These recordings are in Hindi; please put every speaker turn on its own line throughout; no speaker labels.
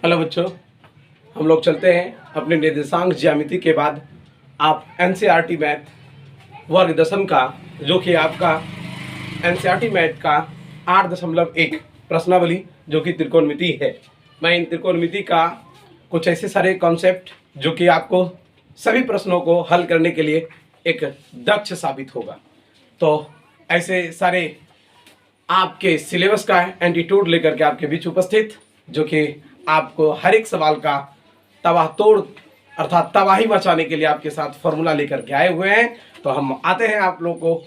हेलो बच्चों, हम लोग चलते हैं अपने निर्देशांक ज्यामिति के बाद आप एनसीईआरटी मैथ वर्ग दशम का जो कि आपका एनसीईआरटी मैथ का 8.1 प्रश्नावली जो कि त्रिकोणमिति है। मैं इन त्रिकोणमिति का कुछ ऐसे सारे कॉन्सेप्ट जो कि आपको सभी प्रश्नों को हल करने के लिए एक दक्ष साबित होगा। तो ऐसे सारे आपके सिलेबस का एंटीट्यूड लेकर के आपके बीच उपस्थित, जो कि आपको हर एक सवाल का तबाह तोड़ अर्थात तबाही मचाने के लिए आपके साथ फॉर्मूला लेकर के आए हुए हैं। तो हम आते हैं आप लोगों को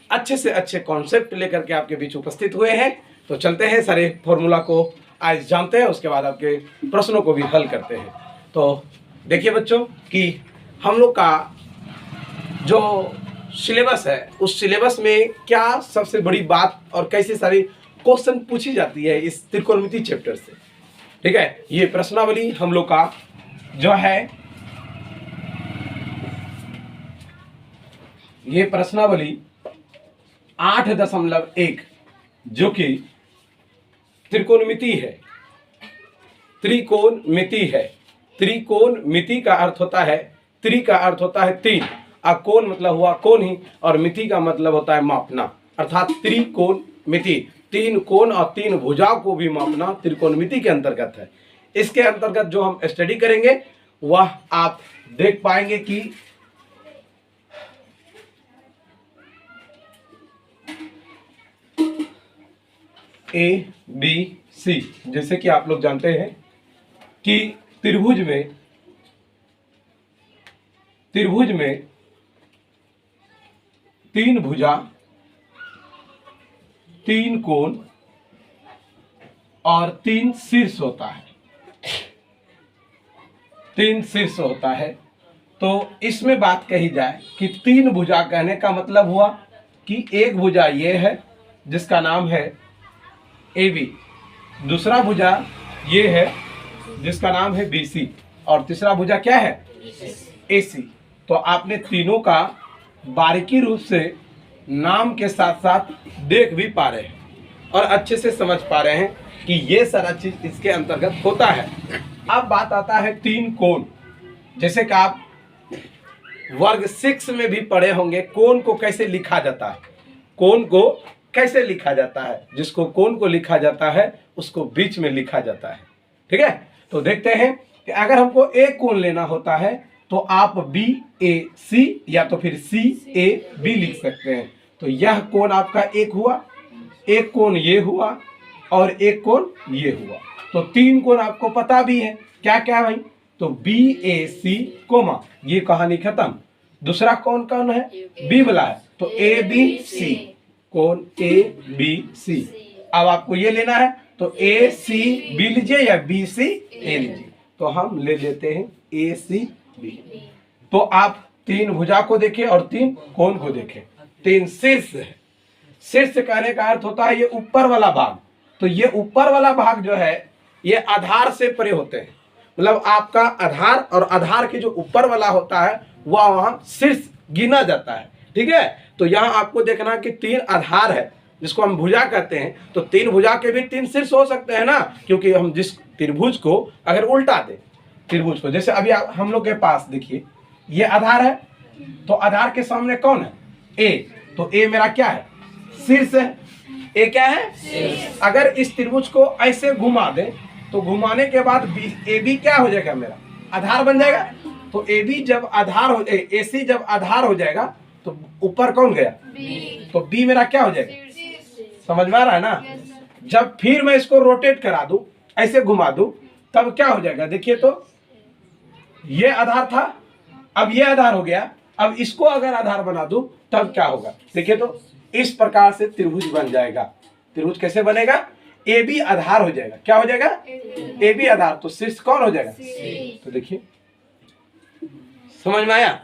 अच्छे से अच्छे कॉन्सेप्ट लेकर के आपके बीच उपस्थित हुए हैं। तो चलते हैं, सारे फॉर्मूला को आज जानते हैं, उसके बाद आपके प्रश्नों को भी हल करते हैं। तो देखिए बच्चों कि हम लोग का जो सिलेबस है उस सिलेबस में क्या सबसे बड़ी बात और कैसे सारी क्वेश्चन पूछी जाती है इस त्रिकोणमिति चैप्टर से। ठीक है, ये प्रश्नावली हम लोग का जो है, ये प्रश्नावली 8.1 जो कि त्रिकोणमिति है, त्रिकोणमिति है। त्रिकोणमिति का अर्थ होता है, त्रि का अर्थ होता है तीन, और कोण मतलब हुआ कोण ही, और मिति का मतलब होता है मापना, अर्थात त्रिकोणमिति तीन कोण और तीन भुजाओं को भी मापना त्रिकोणमिति के अंतर्गत है। इसके अंतर्गत जो हम स्टडी करेंगे वह आप देख पाएंगे कि ए बी सी, जैसे कि आप लोग जानते हैं कि त्रिभुज में तीन भुजा, तीन कोण और तीन शीर्ष होता है, तीन शीर्ष होता है। तो इसमें बात कही जाए कि तीन भुजा कहने का मतलब हुआ कि एक भुजा ये है जिसका नाम है ए बी, दूसरा भुजा ये है जिसका नाम है बी सी, और तीसरा भुजा क्या है ए सी। तो आपने तीनों का बारीकी रूप से नाम के साथ साथ देख भी पा रहे हैं और अच्छे से समझ पा रहे हैं कि ये सारा चीज इसके अंतर्गत होता है। अब बात आता है तीन कोण, जैसे कि आप वर्ग 6 में भी पढ़े होंगे कोण को कैसे लिखा जाता है, कोण को कैसे लिखा जाता है। जिसको कोण को लिखा जाता है उसको बीच में लिखा जाता है। ठीक है, तो देखते हैं कि अगर हमको एक कोण लेना होता है तो आप बी ए सी या तो फिर सी ए बी लिख सकते हैं। तो यह कोण आपका एक हुआ, एक कोण ये हुआ और एक कोण ये हुआ। तो तीन कोण आपको पता भी है, क्या क्या भाई, तो बी ए सी कोमा, ये कहानी खत्म। दूसरा कोण कौन है, बी वाला है, तो ए बी सी, कोण ए बी सी। अब आपको ये लेना है तो ए सी बी लीजिए या बी सी ए लीजिए, तो हम ले लेते हैं ए सी बी। तो आप तीन भुजा को देखें और तीन कोण को देखें। तीन शीर्ष है, शीर्ष कहने का अर्थ होता है ये ऊपर वाला भाग। तो ये ऊपर वाला भाग जो है ये आधार से परे होते हैं, मतलब आपका आधार और आधार के जो ऊपर वाला होता है वह वहां शीर्ष गिना जाता है। ठीक है, तो यहाँ आपको देखना कि तीन आधार है जिसको हम भुजा कहते हैं। तो तीन भुजा के भी तीन शीर्ष हो सकते हैं ना, क्योंकि हम जिस त्रिभुज को अगर उल्टा दें, त्रिभुज को जैसे अभी हम लोग के पास देखिए ये आधार है, तो आधार के सामने कौन है ए, तो ए मेरा क्या है शीर्ष है, ए क्या है। अगर इस त्रिभुज को ऐसे घुमा दें तो घुमाने के बाद ए बी क्या हो जाएगा, मेरा आधार बन जाएगा। तो ए बी जब आधार हो, ए सी जब आधार हो जाएगा तो ऊपर कौन गया बी, तो बी मेरा क्या हो जाएगा, समझ में आ रहा है ना। जब फिर मैं इसको रोटेट करा दूं, ऐसे घुमा दूं, तब क्या हो जाएगा, देखिए तो ये आधार था, अब ये आधार हो गया, अब इसको अगर आधार बना दूं तब क्या होगा, देखिए तो इस प्रकार से त्रिभुज बन जाएगा। त्रिभुज कैसे बनेगा, ए बी आधार हो जाएगा, क्या हो जाएगा ए बी आधार, तो शीर्ष कौन हो जाएगा, तो देखिए समझ में आया।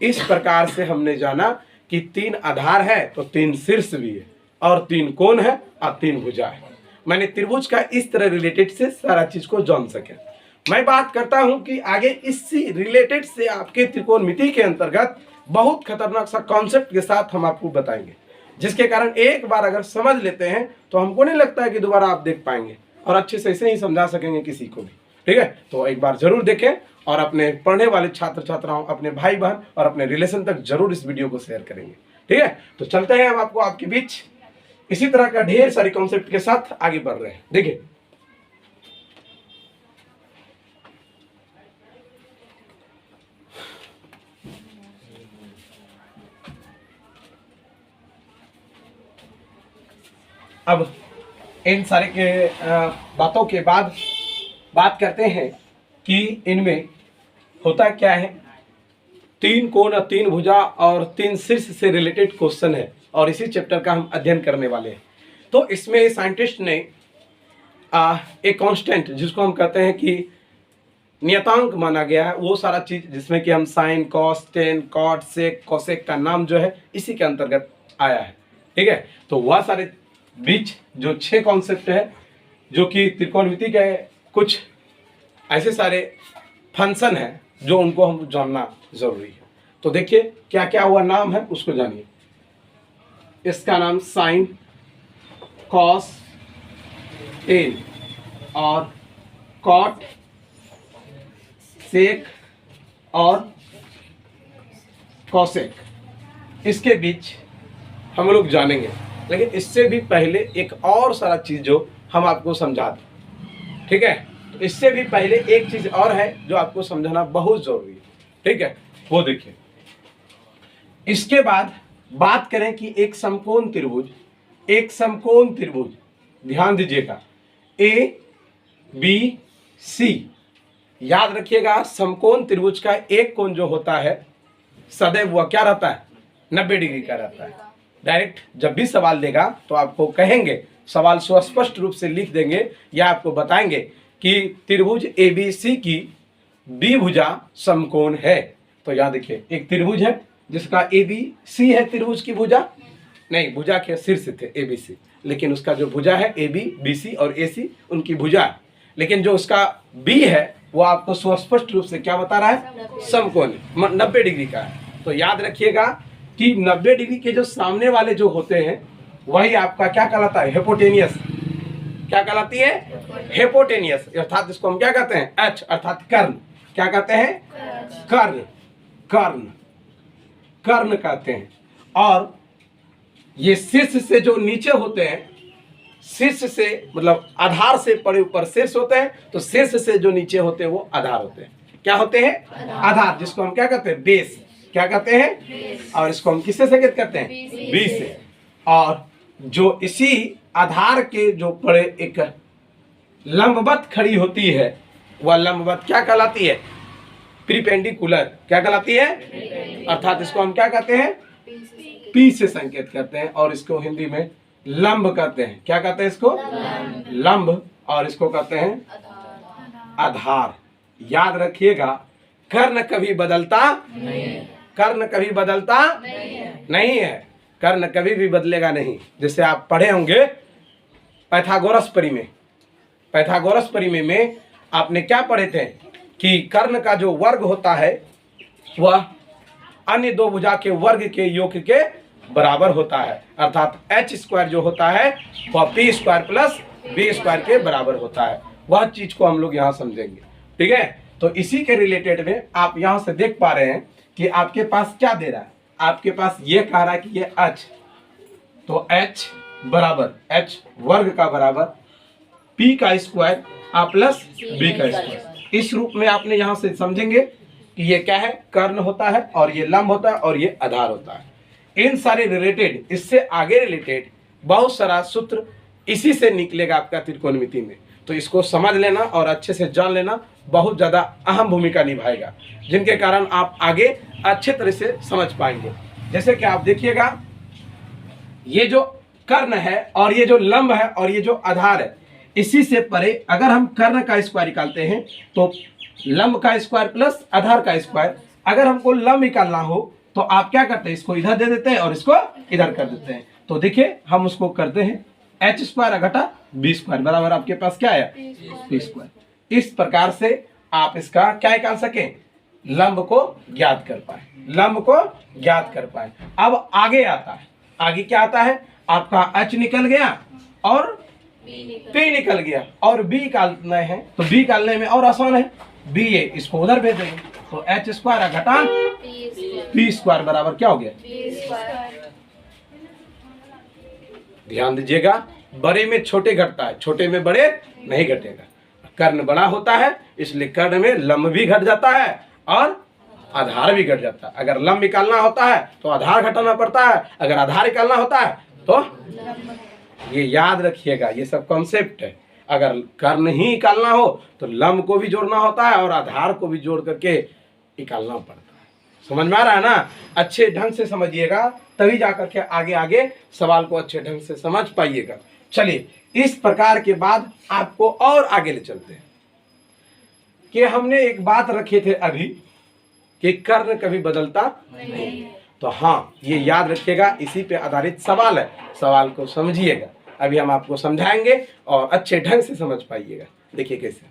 इस प्रकार से हमने जाना कि तीन आधार है तो तीन शीर्ष भी है और तीन कोण है और तीन भुजा है। मैंने त्रिभुज का इस तरह रिलेटेड से सारा चीज को जान सके। मैं बात करता हूं कि आगे इसी रिलेटेड से आपके त्रिकोणमिति के अंतर्गत बहुत खतरनाक सा कॉन्सेप्ट के साथ हम आपको बताएंगे, जिसके कारण एक बार अगर समझ लेते हैं तो हमको नहीं लगता है कि दोबारा आप देख पाएंगे। और अच्छे से ऐसे ही समझा सकेंगे किसी को भी। ठीक है, तो एक बार जरूर देखें और अपने पढ़ने वाले छात्र छात्राओं, अपने भाई बहन और अपने रिलेशन तक जरूर इस वीडियो को शेयर करेंगे। ठीक है, तो चलते हैं हम आपको आपके बीच इसी तरह का ढेर सारी कॉन्सेप्ट के साथ आगे बढ़ रहे हैं। देखिए, अब इन सारे के बातों के बाद बात करते हैं कि इनमें होता क्या है। 3 कोण, 3 भुजा और 3 शीर्ष से रिलेटेड क्वेश्चन है और इसी चैप्टर का हम अध्ययन करने वाले हैं। तो इसमें साइंटिस्ट ने एक कांस्टेंट जिसको हम कहते हैं कि नियतांक माना गया है, वो सारा चीज जिसमें कि हम साइन, कॉस, टेन, कॉट, सेक, कोसेक का नाम जो है इसी के अंतर्गत आया है। ठीक है, तो वह सारे बीच जो 6 कॉन्सेप्ट है जो कि त्रिकोणमिति के कुछ ऐसे सारे फंक्शन है जो उनको हम जानना जरूरी है। तो देखिए क्या क्या हुआ नाम है उसको जानिए। इसका नाम साइन, कॉस, टेन और कॉट, सेक और कोसेक, इसके बीच हम लोग जानेंगे। लेकिन इससे भी पहले एक और सारा चीज जो हम आपको समझा दें। ठीक है, तो इससे भी पहले एक चीज और है जो आपको समझाना बहुत जरूरी है। ठीक है, वो देखिए। इसके बाद बात करें कि एक समकोण त्रिभुज, ध्यान दीजिएगा, ए बी सी, याद रखिएगा समकोण त्रिभुज का एक कोण जो होता है सदैव वह क्या रहता है, 90 डिग्री का रहता है। डायरेक्ट जब भी सवाल देगा तो आपको कहेंगे, सवाल सुस्पष्ट रूप से लिख देंगे या आपको बताएंगे कि त्रिभुज एबीसी की बी भुजा समकोण है। तो याद देखिए, एक त्रिभुज है जिसका एबीसी है, त्रिभुज की भुजा नहीं, भुजा के शीर्ष थे एबीसी, लेकिन उसका जो भुजा है एबी, बीसी और एसी उनकी भुजा है, लेकिन जो उसका बी है वो आपको सुस्पष्ट रूप से क्या बता रहा है, समकोण 90 डिग्री का है। तो याद रखिएगा कि 90 डिग्री के जो सामने वाले जो होते हैं वही आपका क्या कहलाता है, हेपोटेनियस। क्या कहलाती है, हेपोटेनियस, अर्थात इसको हम क्या कहते हैं, एच अर्थात कर्ण। क्या कहते हैं, कर्ण, कर्ण, कर्ण कहते हैं। और ये शीर्ष से जो नीचे होते हैं, शीर्ष से मतलब आधार से पड़े ऊपर शीर्ष होते हैं, तो शीर्ष से जो नीचे होते हैं वो आधार होते हैं। क्या होते हैं, आधार, जिसको हम क्या कहते हैं, बेस। क्या कहते हैं, और इसको हम किससे संकेत करते हैं, बी से। और जो इसी आधार के जो पड़े एक लंबवत खड़ी होती है, वह लंबवत क्या कहलाती है, प्रीपेंडिकुलर। क्या कहलाती है, अर्थात इसको हम क्या कहते हैं, पी से संकेत करते हैं और इसको हिंदी में लंब कहते हैं। क्या कहते हैं इसको, लंब, और इसको कहते हैं आधार। याद रखिएगा, कर्ण कभी बदलता नहीं, कर्ण कभी बदलता नहीं है, कर्ण कभी भी बदलेगा नहीं। जैसे आप पढ़े होंगे पाइथागोरस परिमेय, पाइथागोरस परिमेय में आपने क्या पढ़े थे कि कर्ण का जो वर्ग होता है वह अन्य दो भुजा के वर्ग के योग के बराबर होता है, अर्थात एच स्क्वायर जो होता है वह P square plus B square के बराबर होता है। वह चीज को हम लोग यहाँ समझेंगे। ठीक है, तो इसी के रिलेटेड में आप यहाँ से देख पा रहे हैं कि आपके पास क्या दे रहा है, आपके पास ये कह रहा है कि ये एच, तो एच बराबर एच वर्ग का बराबर पी का स्क्वायर आ प्लस बी का स्क्वायर। इस रूप में आपने यहाँ से समझेंगे कि ये क्या है, कर्ण होता है और ये लंब होता है और ये आधार होता है। इन सारे रिलेटेड, इससे आगे रिलेटेड बहुत सारा सूत्र इसी से निकलेगा आपका त्रिकोणमिति में। तो इसको समझ लेना और अच्छे से जान लेना बहुत ज़्यादा अहम भूमिका निभाएगा, जिनके कारण आप आगे अच्छे तरह से समझ पाएंगे। जैसे कि आप देखिएगा, ये जो कर्ण है और ये जो लंब है और ये जो आधार है, इसी से परे अगर हम कर्ण का स्क्वायर निकालते हैं तो लंब का स्क्वायर प्लस आधार का स्क्वायर। अगर हमको लंब निकालना हो तो आप क्या करते हैं, इसको इधर दे देते हैं और इसको इधर कर देते हैं। तो देखिए हम उसको करते हैं एच स्क्वायर घटा बी स्क्वायर बराबर आपके पास क्या है, पी स्क्वायर। इस प्रकार से आप इसका क्या निकाल सकें, लंब को ज्ञात कर पाए, लंब को ज्ञात कर पाए। अब आगे आता है, आगे क्या आता है, आपका एच निकल गया और P निकल गया और B निकालना है तो B निकालने में और आसान है, B है इसको उधर भेज देंगे तो h स्क्वायर घटान P स्क्वायर बराबर क्या हो गया। ध्यान दीजिएगा, बड़े में छोटे घटता है, छोटे में बड़े नहीं घटेगा। कर्ण बड़ा होता है इसलिए कर्ण में लंब भी घट जाता है और आधार भी घट जाता है। अगर लंब निकालना होता है तो आधार घटाना पड़ता है, अगर आधार निकालना होता है तो ये याद रखिएगा, ये सब कॉन्सेप्ट है। अगर कर्ण ही निकालना हो तो लंब को भी जोड़ना होता है और आधार को भी जोड़ करके निकालना पड़ता है। समझ में आ रहा है ना? अच्छे ढंग से समझिएगा तभी जाकर के आगे आगे सवाल को अच्छे ढंग से समझ पाइएगा। चलिए, इस प्रकार के बाद आपको और आगे ले चलते हैं कि हमने एक बात रखे थे अभी कि कर्ण कभी बदलता नहीं। तो हाँ, ये याद रखिएगा, इसी पे आधारित सवाल है, सवाल को समझिएगा। अभी हम आपको समझाएंगे और अच्छे ढंग से समझ पाइएगा। देखिए कैसे,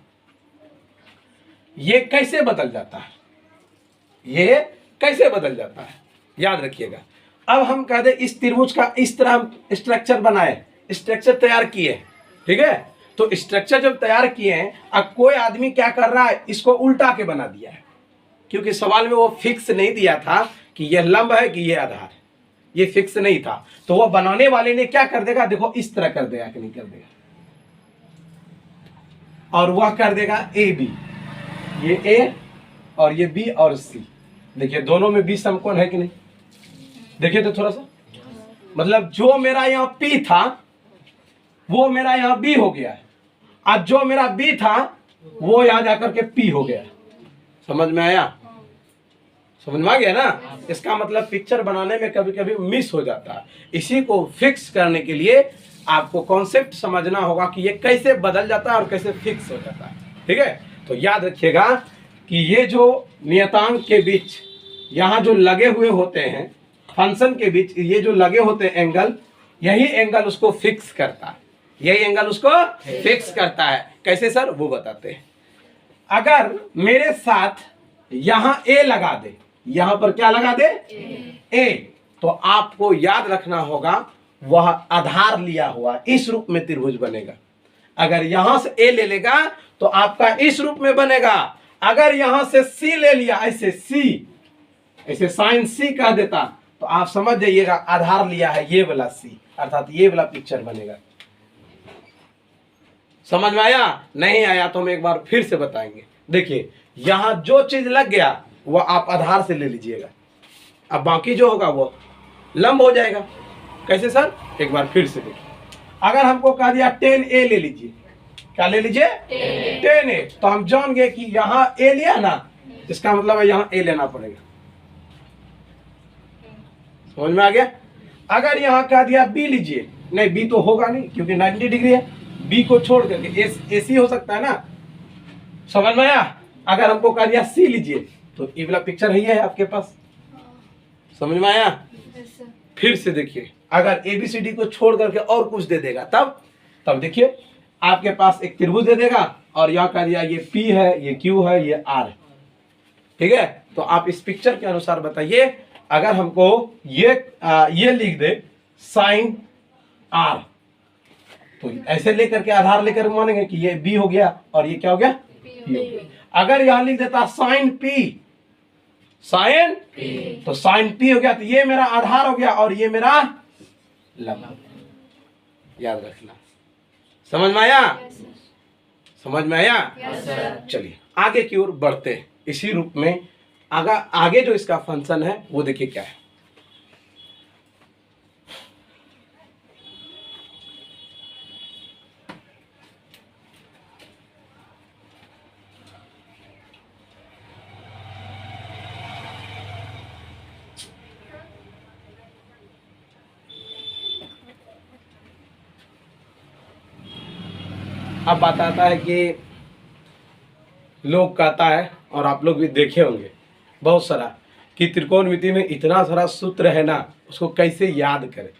ये कैसे बदल जाता है, ये कैसे बदल जाता है, याद रखिएगा। अब हम कह दे इस त्रिभुज का इस तरह हम स्ट्रक्चर बनाए, स्ट्रक्चर तैयार किए, ठीक है। तो स्ट्रक्चर जब तैयार किए हैं, अब कोई आदमी क्या कर रहा है, इसको उल्टा के बना दिया है, क्योंकि सवाल में वो फिक्स नहीं दिया था कि यह लंब है कि यह आधार है, ये फिक्स नहीं था। तो वो बनाने वाले ने क्या कर देगा, देखो इस तरह कर देगा कि नहीं कर देगा, और वह कर देगा ए बी, ये ए और ये बी और सी। देखिए दोनों में बी समकोण है कि नहीं, देखिए तो थोड़ा सा, मतलब जो मेरा यहाँ पी था वो मेरा यहाँ बी हो गया है, आज जो मेरा बी था वो यहाँ जाकर के पी हो गया। समझ में आया? समझ में आ गया ना? इसका मतलब पिक्चर बनाने में कभी कभी मिस हो जाता है। इसी को फिक्स करने के लिए आपको कॉन्सेप्ट समझना होगा कि ये कैसे बदल जाता है और कैसे फिक्स हो जाता है, ठीक है। तो याद रखिएगा कि ये जो नियतांक के बीच यहाँ जो लगे हुए होते हैं, फंक्शन के बीच ये जो लगे होते हैं एंगल, यही एंगल उसको फिक्स करता है, यही एंगल उसको फिक्स करता है। कैसे सर, वो बताते हैं। अगर मेरे साथ यहाँ ए लगा दे, यहां पर क्या लगा दे, ए, तो आपको याद रखना होगा वह आधार लिया हुआ इस रूप में त्रिभुज बनेगा। अगर यहां से ए ले लेगा तो आपका इस रूप में बनेगा। अगर यहां से सी ले लिया, ऐसे सी, ऐसे साइन सी कह देता, तो आप समझ जाइएगा आधार लिया है ये वाला सी, अर्थात ये वाला पिक्चर बनेगा। समझ में आया? नहीं आया तो हम एक बार फिर से बताएंगे। देखिए यहां जो चीज लग गया वो आप आधार से ले लीजिएगा, अब बाकी जो होगा वो लंब हो जाएगा। कैसे सर, एक बार फिर से देखिए। अगर हमको कह दिया 10a ले लीजिए, क्या ले लीजिए, 10a, तो हम जान गए कि यहाँ a लिया ना, इसका मतलब है यहाँ a लेना पड़ेगा। समझ में आ गया? अगर यहाँ कह दिया b लीजिए, नहीं b तो होगा नहीं क्योंकि 90 डिग्री है, b को छोड़ करके ac हो सकता है ना। समझ में आया? अगर हमको कह दिया c लीजिए तो ये वाला पिक्चर ही है आपके पास। समझ में आया? फिर से देखिए, अगर ABCD को छोड़ करके और कुछ दे देगा तब देखिए आपके पास एक त्रिभुज दे देगा और यहाँ कह दिया ये P है, ये Q है, ये R है, ठीक है। तो आप इस पिक्चर के अनुसार बताइए, अगर हमको ये लिख दे साइन R, तो ऐसे लेकर के आधार लेकर मानेंगे कि ये B हो गया और ये क्या हो गया, P हो गया। अगर यहां लिख देता साइन P, साइन P, तो साइन P हो गया, तो ये मेरा आधार हो गया और ये मेरा लंब। याद रखना। समझ में आया? समझ में आया? चलिए आगे की ओर बढ़ते हैं। इसी रूप में आगे जो इसका फंक्शन है वो देखिए क्या है। अब बात आता है कि लोग कहता है, और आप लोग भी देखे होंगे बहुत सारा, कि त्रिकोणमिति में इतना सारा सूत्र है ना, उसको कैसे याद करें।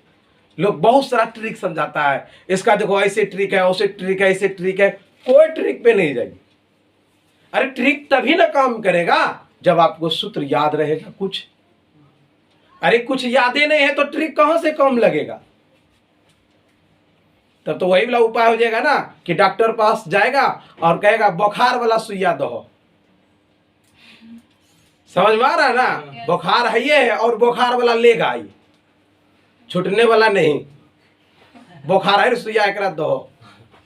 लोग बहुत सारा ट्रिक समझाता है, इसका देखो ऐसे ट्रिक है, वैसे ट्रिक है, ऐसे ट्रिक है, कोई ट्रिक पे नहीं जाएगी। अरे ट्रिक तभी ना काम करेगा जब आपको सूत्र याद रहेगा कुछ। अरे कुछ याद ही नहीं है तो ट्रिक कहां से काम लगेगा। तब तो वही वाला उपाय हो जाएगा ना कि डॉक्टर पास जाएगा और कहेगा बुखार वाला सुइया दो। समझ में आ रहा है ना? बुखार है ये है और बुखार वाला लेगा, ये छूटने वाला नहीं। बुखार है सुइया एक दो,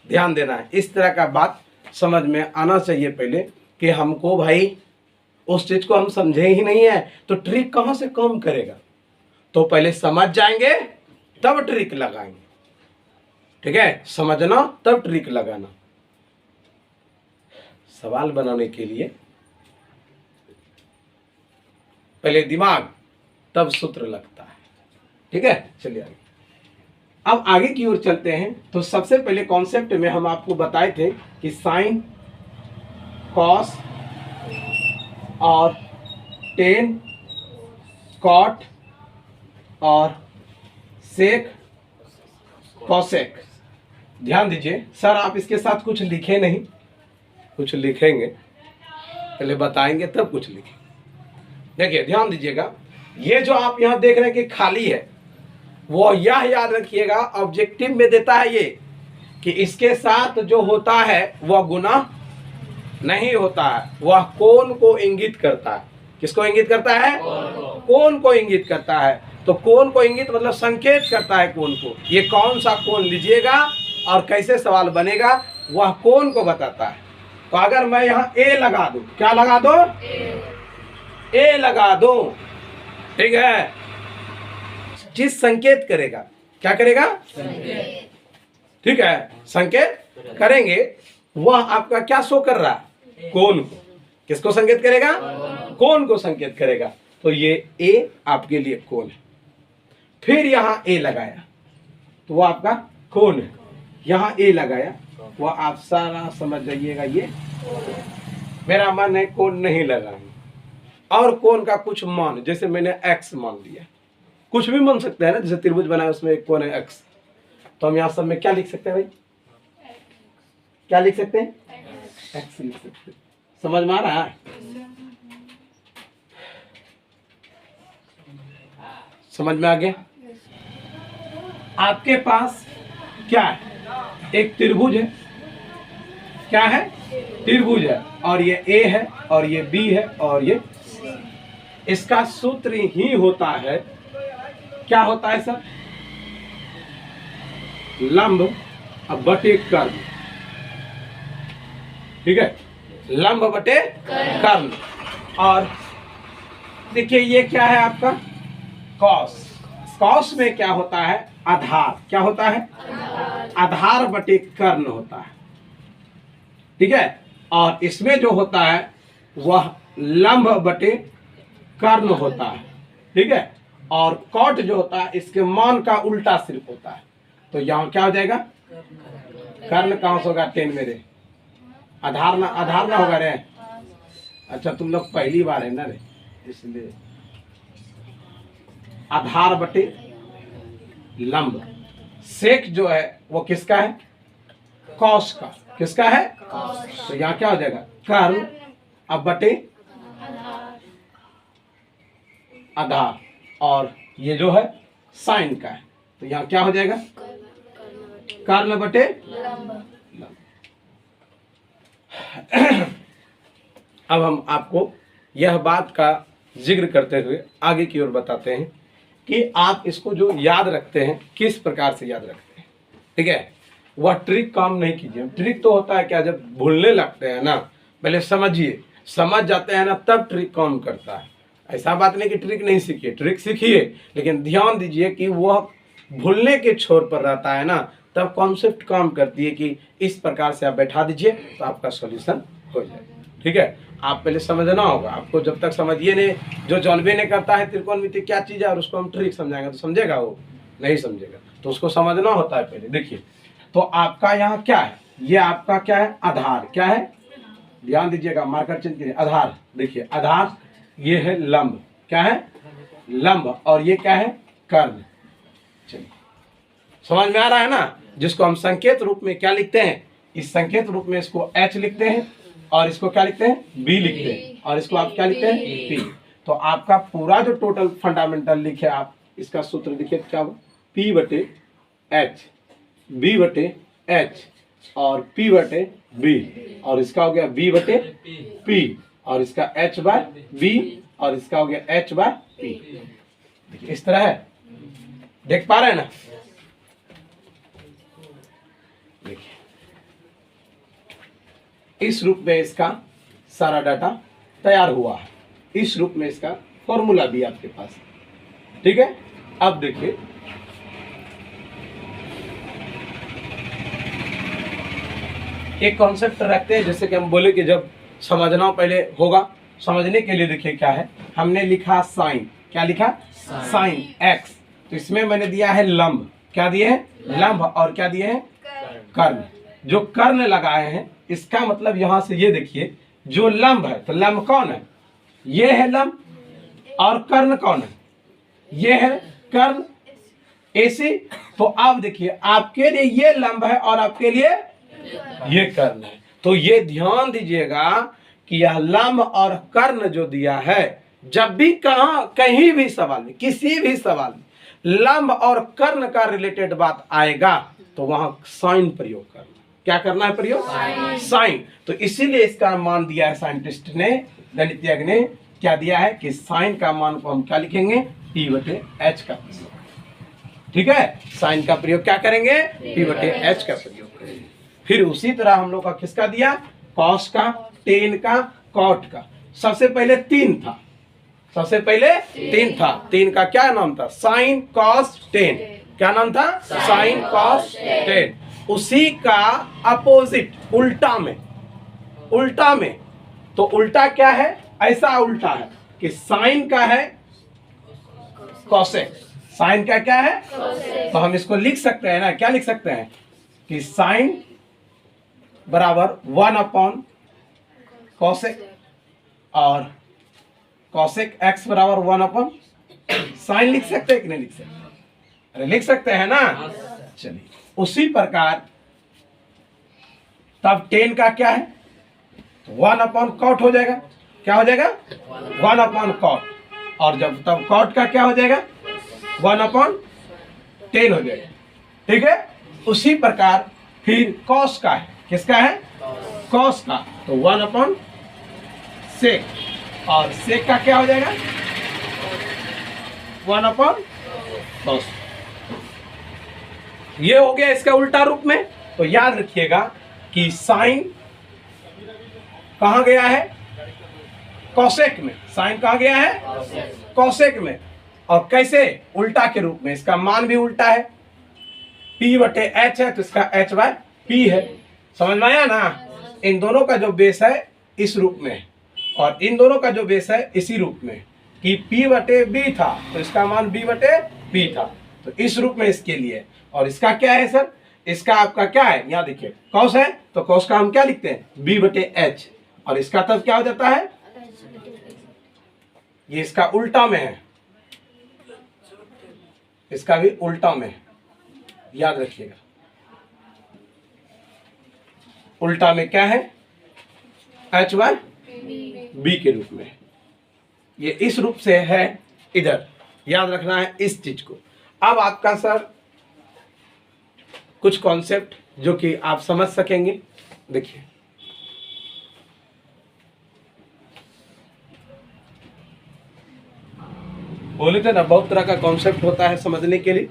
ध्यान देना है। इस तरह का बात समझ में आना चाहिए पहले कि हमको भाई उस चीज को हम समझे ही नहीं है तो ट्रिक कहां से काम करेगा। तो पहले समझ जाएंगे तब ट्रिक लगाएंगे, ठीक है? समझना तब ट्रिक लगाना। सवाल बनाने के लिए पहले दिमाग तब सूत्र लगता है, ठीक है? चलिए आगे, अब आगे की ओर चलते हैं। तो सबसे पहले कॉन्सेप्ट में हम आपको बताए थे कि साइन, कॉस और टेन, कॉट और सेक, कॉसेक। ध्यान दीजिए सर, आप इसके साथ कुछ लिखे नहीं, कुछ लिखेंगे, पहले बताएंगे तब कुछ लिखेंगे। देखिए ध्यान दीजिएगा, ये जो आप यहां देख रहे हैं कि खाली है, वो यह याद रखिएगा ऑब्जेक्टिव में देता है ये कि इसके साथ जो होता है वह गुना नहीं होता है, वह कोण को इंगित करता है। किसको इंगित करता है? कोण को इंगित करता है। तो कोण को इंगित मतलब संकेत करता है कोण को। ये कौन सा कोण लीजिएगा और कैसे सवाल बनेगा वह कोण को बताता है। तो अगर मैं यहाँ ए लगा दूं, क्या लगा दो? ए लगा दो, ठीक है? चीज संकेत करेगा, क्या करेगा? संकेत, ठीक है? संकेत करेंगे, वह आपका क्या शो कर रहा है? कोण को। किसको संकेत करेगा? कोण को संकेत करेगा। तो ये ए आपके लिए कोण है। फिर यहां ए लगाया तो वो आपका कोण है। यहां ए लगाया वो आप सारा समझ जाइएगा ये मेरा मन है कोण नहीं लगाएंगे। और कोण का कुछ मान, जैसे मैंने एक्स मान लिया, कुछ भी मान सकते हैं ना, जैसे त्रिभुज बनाया उसमें एक कोण है एक्स, तो हम यहाँ सब में क्या लिख सकते हैं भाई? क्या लिख सकते हैं? एक्स लिख सकते हैं। समझ में आ रहा है? समझ में आ गया? आपके पास क्या है? एक त्रिभुज है, क्या है? त्रिभुज है, और ये ए है और ये बी है और ये सी। इसका सूत्र ही होता है, क्या होता है सर? लंब बटे कर्ण, ठीक है? लंब बटे कर्ण। और देखिए ये क्या है आपका? कॉस। कॉस में क्या होता है? आधार। क्या होता है? आधार बटे कर्ण होता है, ठीक है? और इसमें जो होता है वह लंब बटे कर्ण होता है, ठीक है? और कॉट जो होता है इसके मान का उल्टा सिर्फ होता है। तो यहाँ क्या हो जाएगा? कर्ण कहां से होगा? 10 मेरे आधार ना होगा रे। अच्छा तुम लोग पहली बार है ना रे, इसलिए आधार बटे लंब। सेक जो है वो किसका है? कॉस का। किसका है? तो यहाँ क्या हो जाएगा? कर्ण अब बटे आधार, और ये जो है साइन का है, तो यहाँ क्या हो जाएगा? कर्ण बटे लंब। अब हम आपको यह बात का जिक्र करते हुए आगे की ओर बताते हैं कि आप इसको जो याद रखते हैं किस प्रकार से याद रखते हैं, ठीक है? वह ट्रिक काम नहीं कीजिए। ट्रिक तो होता है क्या, जब भूलने लगते हैं ना, पहले समझिए, समझ जाते हैं ना तब ट्रिक काम करता है। ऐसा बात नहीं कि ट्रिक नहीं सीखिए, ट्रिक सीखिए, लेकिन ध्यान दीजिए कि वह भूलने के छोर पर रहता है ना, तब कॉन्सेप्ट काम करती है कि इस प्रकार से आप बैठा दीजिए तो आपका सॉल्यूशन हो जाएगा, ठीक है? आप पहले समझना होगा आपको। जब तक समझिए नहीं, जो जानबे नहीं करता है त्रिकोणमिति क्या चीज़ है और उसको हम ट्रिक समझाएंगे तो समझेगा? वो नहीं समझेगा। तो उसको समझना होता है पहले। देखिए तो आपका यहाँ क्या है? ये आपका क्या है? आधार। क्या है? ध्यान दीजिएगा, मार्कर चिन्ह कीजिए। आधार, देखिए आधार ये है लंब। क्या है? लंब। और ये क्या है? कर्ण। चलिए समझ में आ रहा है ना? जिसको हम संकेत रूप में क्या लिखते हैं? इस संकेत रूप में इसको H लिखते हैं और इसको क्या लिखते हैं? B लिखते हैं, और इसको आप क्या लिखते हैं? P। तो आपका पूरा जो टोटल फंडामेंटल लिखे आप, इसका सूत्र लिखे क्या होगा? P बटे H। बी बटे एच और पी बटे बी, और इसका हो गया बी बटे पी, और इसका एच बाय बी, और इसका हो गया एच बाय पी। इस तरह है, देख पा रहे हैं ना? देखिए इस रूप में इसका सारा डाटा तैयार हुआ है, इस रूप में इसका फॉर्मूला भी आपके पास, ठीक है। अब देखिए एक कॉन्सेप्ट रखते हैं, जैसे कि हम बोले कि जब समझना पहले होगा, समझने के लिए देखिए क्या है, हमने लिखा साइन, क्या लिखा? साइन एक्स, तो इसमें मैंने दिया है लंब, क्या दिए हैं? लंब, और क्या दिए हैं? कर्ण। जो कर्ण लगाए हैं इसका मतलब यहां से ये देखिए, जो लंब है तो लंब कौन है? ये है लंब, और कर्ण कौन है? ये है कर्ण, ऐसे। तो आप देखिए आपके लिए ये लंब है और आपके लिए ये कर्ण है, तो ये ध्यान दीजिएगा कि यह लंब और कर्ण जो दिया है, जब भी कहीं भी सवाल में, किसी भी सवाल में लंब और कर्ण का रिलेटेड बात आएगा तो वहां साइन प्रयोग करना। क्या करना है प्रयोग? साइन। तो इसीलिए इसका मान दिया है साइंटिस्ट ने, गणितज्ञ ने क्या दिया है कि साइन का मान को हम क्या लिखेंगे? पी बटे एच का प्रयोग, ठीक है। साइन का प्रयोग क्या करेंगे? पी बटे एच का प्रयोग करेंगे। फिर उसी तरह हम लोग का किसका दिया? कॉस का, टेन का, कॉट का। सबसे पहले तीन था, सबसे पहले तीन था। तीन का क्या नाम था? Sine cos tan. क्या नाम था? Sine cos tan. उसी का अपोजिट, उल्टा में, उल्टा में, तो उल्टा क्या है? ऐसा उल्टा है कि साइन का है कॉसेक, साइन का क्या है? तो हम इसको लिख सकते हैं ना, क्या लिख सकते हैं कि साइन बराबर 1 अपॉन कॉसेक, और कॉसेक एक्स बराबर 1 अपॉन साइन। लिख सकते हैं कि नहीं लिख सकते? अरे लिख सकते हैं ना। चलिए उसी प्रकार तब टेन का क्या है? तो 1 अपॉन कॉट हो जाएगा। क्या हो जाएगा? 1 अपॉन कॉट। और जब तब कॉट का क्या हो जाएगा? 1 अपॉन 10 हो जाएगा, ठीक है। उसी प्रकार फिर कॉस का है, किसका है? कॉस का, तो 1 अपॉन सेक, और सेक का क्या हो जाएगा? 1 अपॉन कॉस। ये हो गया इसका उल्टा रूप में। तो याद रखिएगा कि साइन कहां गया है? कॉसेक में। साइन कहां गया है? कॉसेक में। और कैसे? उल्टा के रूप में। इसका मान भी उल्टा है, P बटे एच है तो इसका H बाय P है। समझ में आया ना? इन दोनों का जो बेस है इस रूप में है, और इन दोनों का जो बेस है इसी रूप में, कि P बटे B था तो इसका मान B बटे B था, तो इस रूप में इसके लिए। और इसका क्या है सर? इसका आपका क्या है? यहाँ देखिए कॉस है, तो कॉस का हम क्या लिखते हैं? B बटे एच, और इसका तब क्या हो जाता है? ये इसका उल्टा में है, इसका भी उल्टा में है, याद रखिएगा। उल्टा में क्या है? H बाय B के रूप में। ये इस रूप से है इधर, याद रखना है इस चीज को। अब आपका सर कुछ कॉन्सेप्ट जो कि आप समझ सकेंगे, देखिए बोले थे ना बहुत तरह का कॉन्सेप्ट होता है समझने के लिए।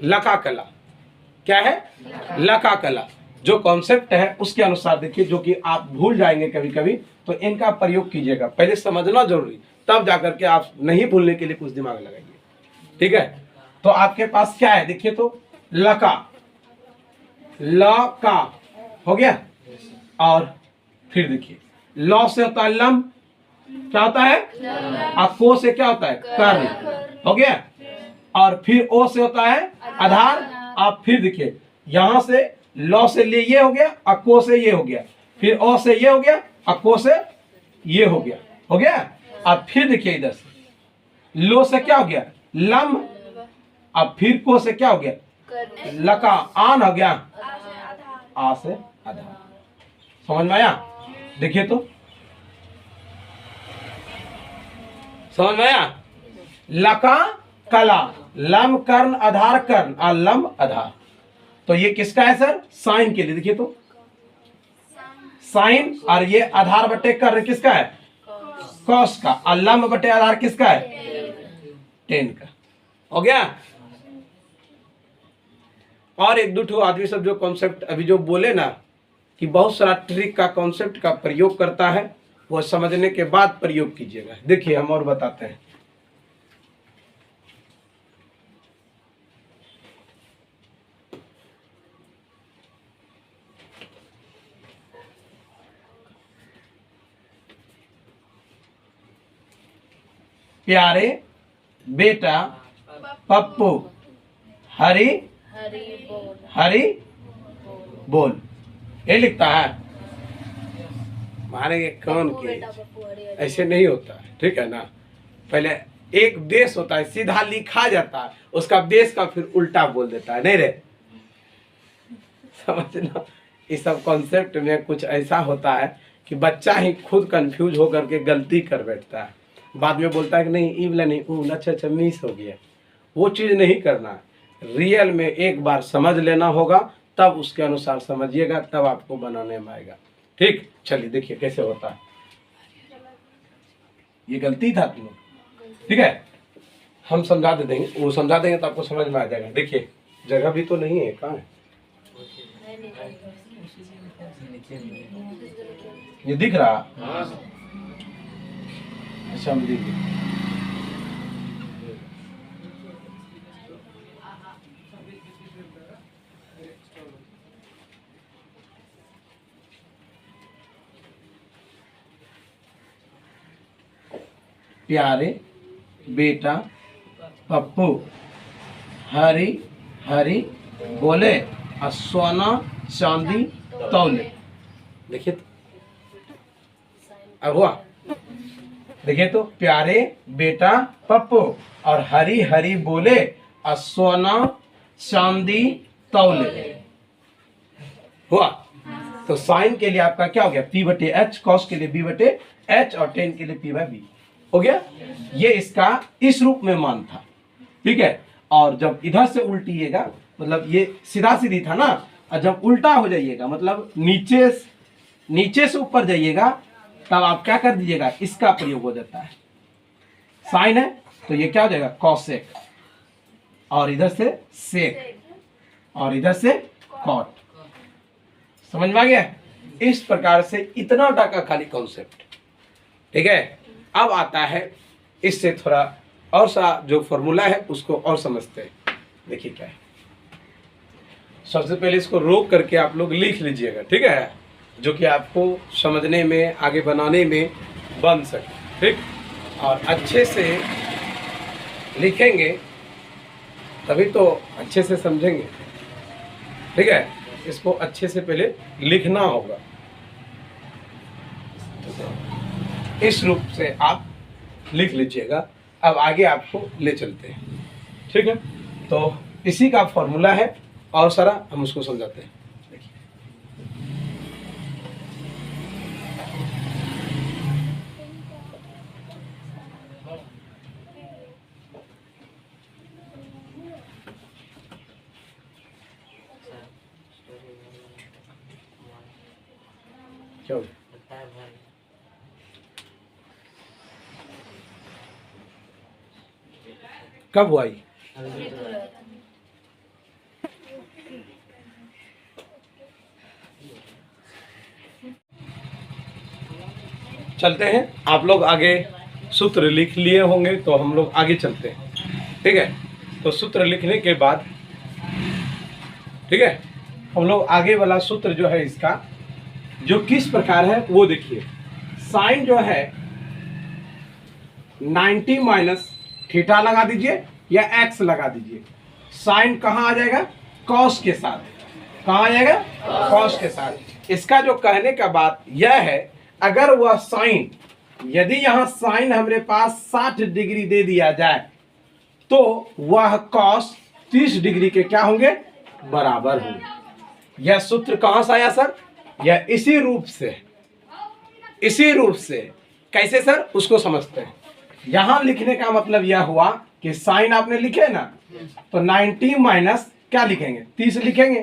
लका कला क्या है? लका कला जो कॉन्सेप्ट है उसके अनुसार देखिए, जो कि आप भूल जाएंगे कभी कभी, तो इनका प्रयोग कीजिएगा। पहले समझना जरूरी, तब जाकर के आप नहीं भूलने के लिए कुछ दिमाग लगाइए, ठीक है। तो आपके पास क्या है? देखिए तो लका, लका हो गया, और फिर देखिए लॉ से होता है लंब, क्या होता है? और को से क्या होता है? कर्ण, हो गया। और फिर ओ से होता है आधार। आप फिर देखिए यहां से लॉ से लिए ये हो गया, और को से ये हो गया, फिर ओ से ये हो गया, और को से ये हो गया, हो गया। अब फिर देखिए इधर से लो से क्या हो गया? लंब, अब फिर को से क्या हो गया? लका, आन हो गया, आ से आधार। समझ में आया? देखिए तो समझ में आया? लका कला, लंब कर्ण आधार कर्ण, और लंब आधार। तो ये किसका है सर? साइन के लिए। देखिए तो साइन, और ये आधार बटे कर किसका है? कॉस का। और लंब बटे आधार किसका है? टेन का। हो गया। और एक दो ठो आदमी सब जो कॉन्सेप्ट अभी जो बोले ना कि बहुत सारा ट्रिक का कॉन्सेप्ट का प्रयोग करता है, वो समझने के बाद प्रयोग कीजिएगा। देखिए हम और बताते हैं। प्यारे बेटा पप्पू हरी हरी बोल, ये लिखता है। मारेंगे कौन के? ऐसे नहीं होता है, ठीक है ना। पहले एक बेस होता है, सीधा लिखा जाता है, उसका बेस का फिर उल्टा बोल देता है। नहीं रे, समझना। इस सब कॉन्सेप्ट में कुछ ऐसा होता है कि बच्चा ही खुद कंफ्यूज होकर के गलती कर बैठता है, बाद में बोलता है कि नहीं ई वाला नहीं, अच्छा मिस हो गया। वो चीज़ नहीं करना है। रियल में एक बार समझ लेना होगा, तब उसके अनुसार समझिएगा, तब आपको बनाने में आएगा। ठीक, चलिए देखिए कैसे होता है। ये गलती था तुम, ठीक है। हम समझा दे देंगे, वो समझा देंगे तो आपको समझ में आ जाएगा। देखिए जगह भी तो नहीं है, कहाँ है? ये दिख रहा? अच्छा हम देख लें। प्यारे बेटा पप्पू हरी हरी बोले, और सोना चांदी तौले। देखिए तो अब हुआ। देखिए तो प्यारे बेटा पप्पू और हरी हरी बोले, और सोना चांदी तौले। हुआ। तो साइन के लिए आपका क्या हो गया? P बटे एच, कॉस के लिए B बटे एच, और टेन के लिए P बाय बी। हो गया। ये इसका इस रूप में मान था, ठीक है। और जब इधर से उल्टिएगा, मतलब ये सीधा सीधी था ना, और जब उल्टा हो जाइएगा, मतलब नीचे से ऊपर जाइएगा, तब आप क्या कर दीजिएगा? इसका प्रयोग हो जाता है। साइन है तो ये क्या हो जाएगा? कॉसेक, और इधर से सेक, और इधर से कॉट। समझ में आ गया? इस प्रकार से इतना टाका खाली कॉन्सेप्ट, ठीक है। अब आता है इससे थोड़ा और सा जो फॉर्मूला है उसको और समझते हैं। देखिए क्या है। सबसे पहले इसको रोक करके आप लोग लिख लीजिएगा, ठीक है, जो कि आपको समझने में, आगे बनाने में बन सके, ठीक। और अच्छे से लिखेंगे तभी तो अच्छे से समझेंगे, ठीक है। इसको अच्छे से पहले लिखना होगा। इस रूप से आप लिख लीजिएगा। अब आगे आपको ले चलते हैं, ठीक है। तो इसी का फॉर्मूला है, और सारा हम उसको समझाते हैं। देखिए क्या हो? कब हुआ ये? चलते हैं। आप लोग आगे सूत्र लिख लिए होंगे, तो हम लोग आगे चलते हैं, ठीक है। तो सूत्र लिखने के बाद, ठीक है, हम लोग आगे वाला सूत्र जो है इसका जो किस प्रकार है वो देखिए। साइन जो है 90 माइनस थीटा लगा दीजिए या एक्स लगा दीजिए। साइन कहाँ आ जाएगा? कॉस के साथ। कहाँ आ जाएगा? कॉस के साथ। इसका जो कहने का बात यह है, अगर वह साइन, यदि यहाँ साइन हमारे पास 60 डिग्री दे दिया जाए, तो वह कॉस 30 डिग्री के क्या होंगे? बराबर होंगे। यह सूत्र कहाँ से आया सर? यह इसी रूप से। कैसे सर? उसको समझते हैं। यहां लिखने का मतलब यह हुआ कि साइन आपने लिखे ना, तो 90 माइनस क्या लिखेंगे? 30 लिखेंगे,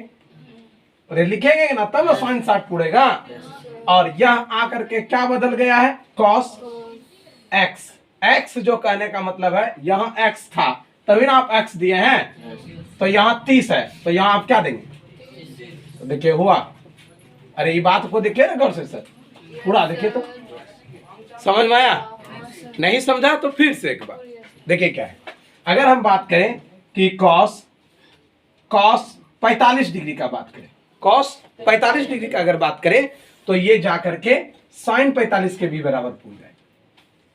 और ये लिखेंगे ना तब साइन 60 उड़ेगा। और यह आकर के क्या बदल गया है, कॉस एक्स। एक्स जो कहने का मतलब है यहाँ एक्स था तभी ना आप एक्स दिए हैं, तो यहाँ 30 है तो यहाँ आप क्या देंगे, तो देखिए हुआ। अरे ये बात को देखिए ना गौर से सर, पूरा देखिए तो समझ में आया, नहीं समझा तो फिर से एक बार देखिए क्या है। अगर हम बात करें कि कॉस 45 डिग्री का बात करें, कॉस 45 डिग्री का अगर बात करें तो ये जा करके साइन 45 के भी बराबर पूछ जाए।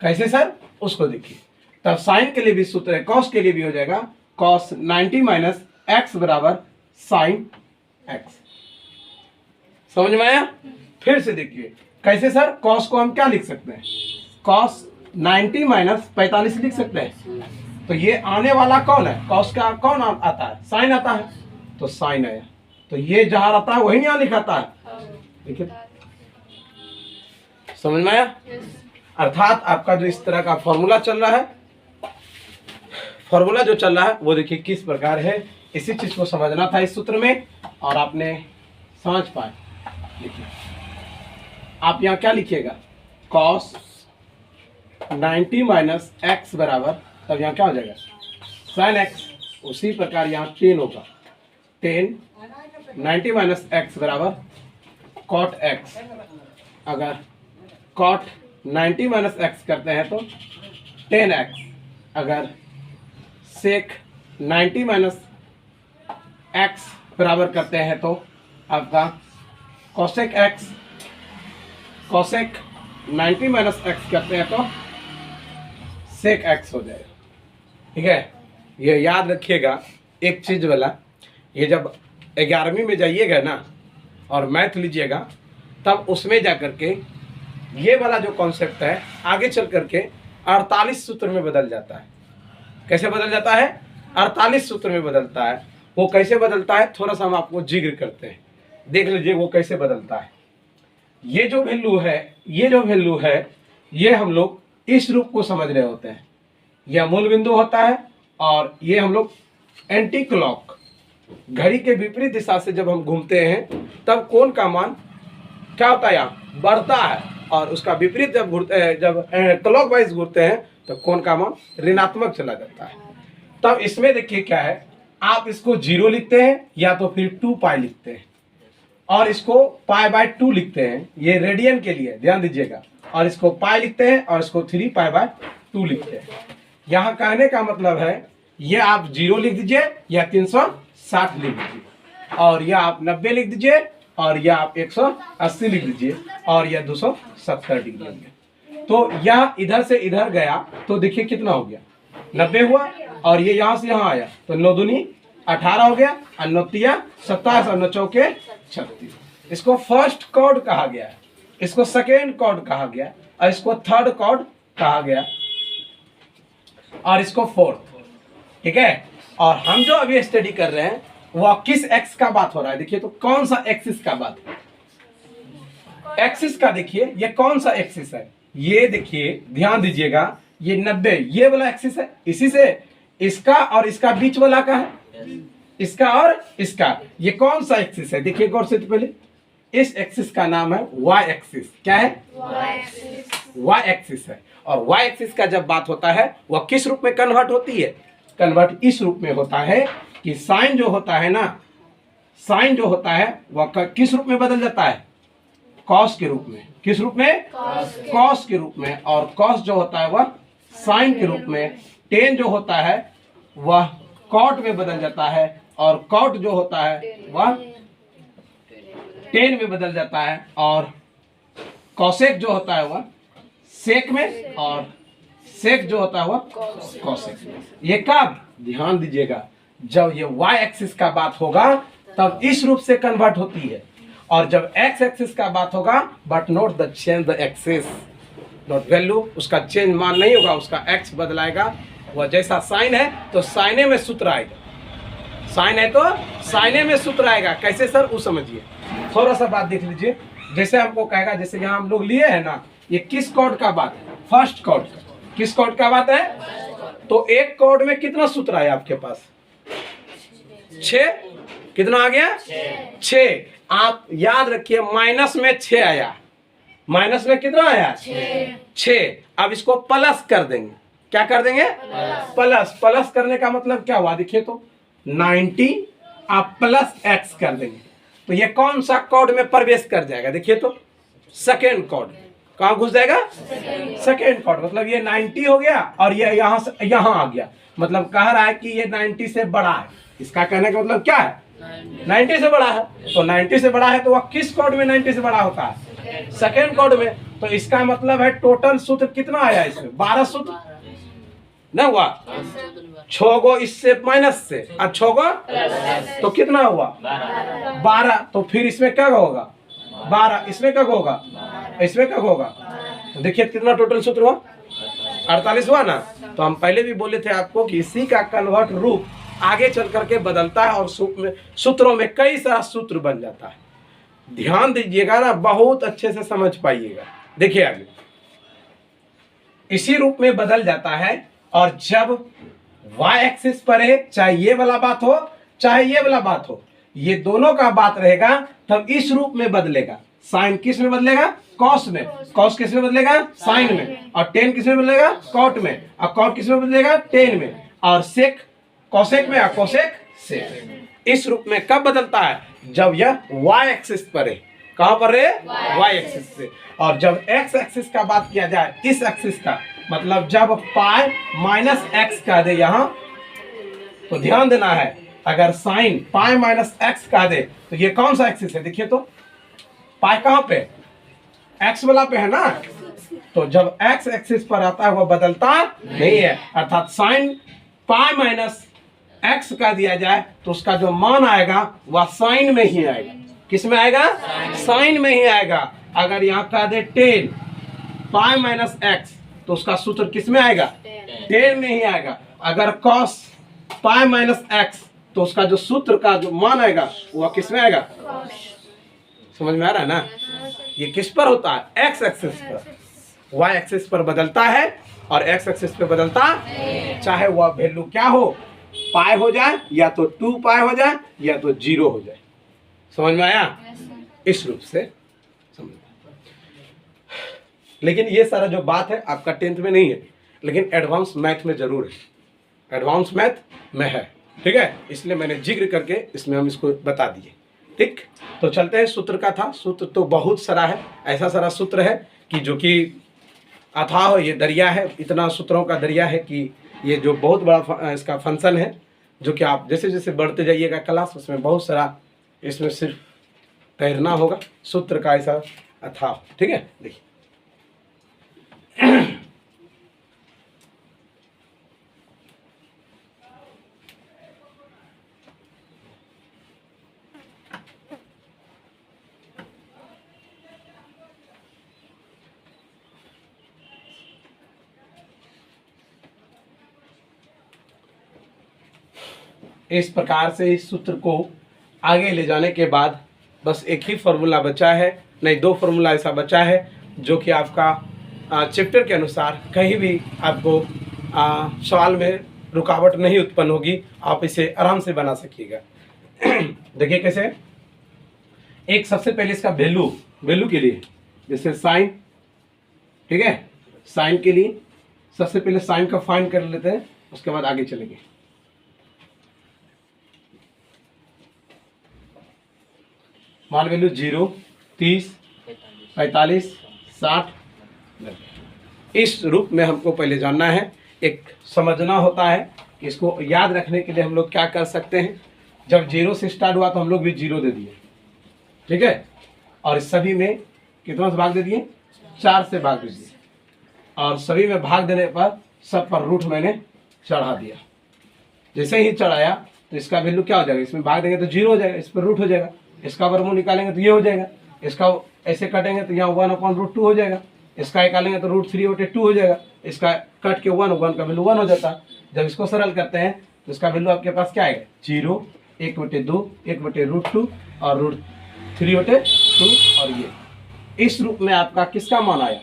कैसे सर, उसको देखिए। तब साइन के लिए भी सूत्र है, कॉस के लिए भी हो जाएगा कॉस 90 माइनस एक्स बराबर साइन एक्स। समझ में आया? फिर से देखिए कैसे सर, कॉस को हम क्या लिख सकते हैं, कॉस 90 माइनस 45 लिख सकते हैं। तो ये आने वाला कौन है, कॉस का कौन आता है, साइन आता है, तो साइन आया। तो ये जहां आता है वही यहाँ लिखाता है, देखिए समझ में आया। अर्थात आपका जो इस तरह का फॉर्मूला चल रहा है, फॉर्मूला जो चल रहा है वो देखिए किस प्रकार है, इसी चीज को समझना था इस सूत्र में और आपने समझ पाए। देखिए आप यहाँ क्या लिखिएगा, कॉस 90 माइनस एक्स बराबर, तब यहाँ क्या हो जाएगा साइन एक्स। उसी प्रकार यहाँ 10 होगा, 10 90 माइनस एक्स बराबर कॉट एक्स। अगर कॉट 90 माइनस एक्स करते हैं तो 10x। अगर सेक 90 माइनस एक्स बराबर करते हैं तो आपका cosec x, cosec 90 minus x करते हैं तो सेक एक्स हो जाएगा। ठीक है, ये याद रखिएगा एक चीज वाला, ये जब 11वीं में जाइएगा ना और मैथ लीजिएगा तब उसमें जा करके ये वाला जो कॉन्सेप्ट है आगे चल करके 48 सूत्र में बदल जाता है। कैसे बदल जाता है, 48 सूत्र में बदलता है। वो कैसे बदलता है थोड़ा सा हम आपको जिक्र करते हैं, देख लीजिए वो कैसे बदलता है। ये जो वैल्यू है, ये जो वैल्यू है, ये हम लोग इस रूप को समझ रहे होते हैं। यह मूल बिंदु होता है और ये हम लोग एंटी क्लॉक, घड़ी के विपरीत दिशा से जब हम घूमते हैं तब कोण का मान क्या होता है, यहाँ बढ़ता है, और उसका विपरीत जब घूरते हैं, जब क्लॉक वाइज घूरते हैं तो कोण का मान ऋणात्मक चला जाता है। तब इसमें देखिए क्या है, आप इसको 0 लिखते हैं या तो फिर 2 पाई लिखते हैं और इसको पाई बाय 2 लिखते हैं, ये रेडियन के लिए ध्यान दीजिएगा, और इसको पाई लिखते हैं और इसको 3 पाई बाय 2 लिखते हैं। यहाँ कहने का मतलब है ये आप 0 लिख दीजिए या 360 लिख दीजिए, और यह आप 90 लिख दीजिए, और यह आप 180 लिख दीजिए, और यह 270 डिग्री हो गया। तो यह इधर से इधर गया तो देखिए कितना हो गया, 90 हुआ, और ये यहाँ से यहाँ आया तो 9 दूनी 18 हो गया, और 9 तिया 27 और 9 चौके 36। इसको फर्स्ट कॉर्ड कहा गया है, इसको सेकेंड कॉर्ड कहा गया, और इसको थर्ड कॉर्ड कहा गया, और इसको फोर्थ। ठीक है, और हम जो अभी स्टडी कर रहे हैं वह किस एक्स का बात हो रहा है, देखिए तो कौन सा एक्सिस का बात है, एक्सिस का देखिए ये कौन सा एक्सिस है, ये देखिए ध्यान दीजिएगा, ये 90 ये वाला एक्सिस है, इसी से इसका और इसका बीच वाला का है, इसका और इसका, ये कौन सा एक्सिस है, देखिए गौर से। तो पहले इस एक्सिस का नाम है वाई एक्सिस। क्या है, वाई एक्सिस है। और वाई एक्सिस का जब बात होता है वह किस रूप में कन्वर्ट होती है, कन्वर्ट इस रूप में होता है कि साइन जो होता है ना, साइन जो होता है वह किस रूप में बदल जाता है, कॉस के रूप में। किस रूप में, कॉस के रूप में। और कॉस जो होता है वह साइन के रूप में। टेन जो होता है वह कॉट में बदल जाता है, और कॉट जो होता है वह टेन में बदल जाता है, और कॉसेक जो होता है वह सेक में, और सेक जो होता है वह कॉसेक में। ये कब, ध्यान दीजिएगा, जब ये y एक्सिस का बात होगा तब इस रूप से कन्वर्ट होती है, और जब x एक्सिस का बात होगा, but note the change the axis, note value, उसका चेंज मान नहीं होगा, उसका x बदलाएगा। वह जैसा साइन है तो साइने में सूत्र आएगा, साइन है तो साइने में सूत्र आएगा। कैसे सर, वो समझिए, थोड़ा सा बात देख लीजिए। जैसे हमको कहेगा, जैसे यहाँ हम लोग लिए हैं ना, ये किस कॉर्ड का बात है, फर्स्ट कॉर्ड। किस कॉर्ड का बात है, तो एक कॉर्ड में कितना सूत्र आया आपके पास, 6, कितना आ गया 6। आप याद रखिए माइनस में 6 आया, माइनस में कितना आया 6। अब इसको प्लस कर देंगे, क्या कर देंगे प्लस। प्लस करने का मतलब क्या हुआ देखिए तो 90 आप प्लस x कर देंगे तो ये कौन सा कोड में प्रवेश कर जाएगा देखिए तो सेकेंड कोड। कहाँ घुस जाएगा सेकेंड कोड। मतलब ये 90 हो गया और ये यहाँ से यहाँ आ गया। मतलब कह रहा है कि ये 90 से बड़ा है। इसका कहने का मतलब क्या है 90 से बड़ा है। तो 90 से बड़ा है तो वह किस कोड में 90 से बड़ा होता है सेकेंड कोड में। तो इसका मतलब है टोटल सूत्र कितना आया इसमें 12 सूत्र ना हुआ। 6 गो इससे माइनस से और 6 गो तो कितना हुआ 12। तो फिर इसमें क्या होगा 12, इसमें क्या होगा इसमें क्या होगा। तो देखिए कितना टोटल सूत्र हुआ 48 हुआ ना। तो हम पहले भी बोले थे आपको कि इसी का कन्वर्ट रूप आगे चल करके बदलता है और सूत्रों में कई सारा सूत्र बन जाता है। ध्यान दीजिएगा ना, बहुत अच्छे से समझ पाइएगा। देखिए आगे इसी रूप में बदल जाता है और जब y एक्सिस पर है, चाहे ये वाला बात हो चाहे ये वाला बात हो, ये दोनों का बात रहेगा तब इस रूप में बदलेगा। साइन किस में बदलेगा कॉस में, कॉस किस में बदलेगा साइन में, और टेन किस में बदलेगा कॉट में, और कॉट किस में बदलेगा टेन में, और सेक कॉसेक में, और कोसेक सेक। इस रूप में कब बदलता है जब यह y एक्सिस पर है। कहां पर है y एक्सिस से। और जब x एक्सिस का बात किया जाए इस एक्सिस का, मतलब जब पाई माइनस एक्स का दे यहां, तो ध्यान देना है अगर साइन पाई माइनस एक्स का दे तो ये कौन सा एक्सिस है देखिए तो पाई कहां पे एक्स वाला पे है ना। तो जब एक्स एक्सिस पर आता है वह बदलता नहीं है। अर्थात साइन पाई माइनस एक्स का दिया जाए तो उसका जो मान आएगा वह साइन में ही आएगा। किस में आएगा साइन में ही आएगा। अगर यहाँ का दे 10 पाई माइनस एक्स तो उसका सूत्र किस में आएगा 10 में ही आएगा। अगर कॉस पाई माइनस एक्स तो उसका जो सूत्र का जो मान आएगा वह किस में आएगा। समझ में आ रहा है ना। ये किस पर होता है एक्स एक्सिस पर, वाई एक्सिस पर बदलता है और एक्स एक्सिस पे बदलता चाहे वह वैल्यू क्या हो, पाई हो जाए या तो 2 पाई हो जाए या तो 0 हो जाए। समझ में आया। इस रूप से समझ। लेकिन ये सारा जो बात है आपका 10th में नहीं है, लेकिन एडवांस मैथ में जरूर है, एडवांस मैथ में है। ठीक है, इसलिए मैंने जिक्र करके इसमें हम इसको बता दिए। ठीक, तो चलते हैं सूत्र का था। सूत्र तो बहुत सारा है, ऐसा सारा सूत्र है कि जो कि अथाह ये दरिया है, इतना सूत्रों का दरिया है कि ये जो बहुत बड़ा इसका फंक्शन है, जो कि आप जैसे जैसे बढ़ते जाइएगा क्लास उसमें बहुत सारा इसमें सिर्फ तैरना होगा सूत्र का ऐसा अथाह। ठीक है, देखिए इस प्रकार से इस सूत्र को आगे ले जाने के बाद बस एक ही फार्मूला बचा है, नहीं 2 फार्मूला ऐसा बचा है जो कि आपका चैप्टर के अनुसार कहीं भी आपको सवाल में रुकावट नहीं उत्पन्न होगी। आप इसे आराम से बना सकिएगा। देखिए कैसे। एक सबसे पहले इसका वैल्यू के लिए जैसे साइन, ठीक है, साइन के लिए सबसे पहले साइन का फाइंड कर लेते हैं, उसके बाद आगे चलेंगे। मान वैल्यू 0, 30, 45, 60, 90। इस रूप में हमको पहले जानना है, एक समझना होता है। इसको याद रखने के लिए हम लोग क्या कर सकते हैं, जब 0 से स्टार्ट हुआ तो हम लोग भी 0 दे दिए, ठीक है, और सभी में कितना से भाग दे दिए 4 से भाग दे दिए, और सभी में भाग देने पर सब पर रूट मैंने चढ़ा दिया। जैसे ही चढ़ाया तो इसका वैल्यू क्या हो जाएगा, इसमें भाग देंगे तो 0 हो जाएगा, इस पर रूट हो जाएगा। इसका वर्गमूल निकालेंगे तो ये हो जाएगा, इसका ऐसे कटेंगे तो यहाँ 1/√2 हो जाएगा, इसका निकालेंगे तो √3/2 हो जाएगा, इसका कट के 1 का वैल्यू 1 हो जाता है। जब इसको सरल करते हैं तो इसका वैल्यू आपके पास क्या आएगा 0, 1/2, 1/√2 और √3/2। और ये इस रूप में आपका किसका मान आया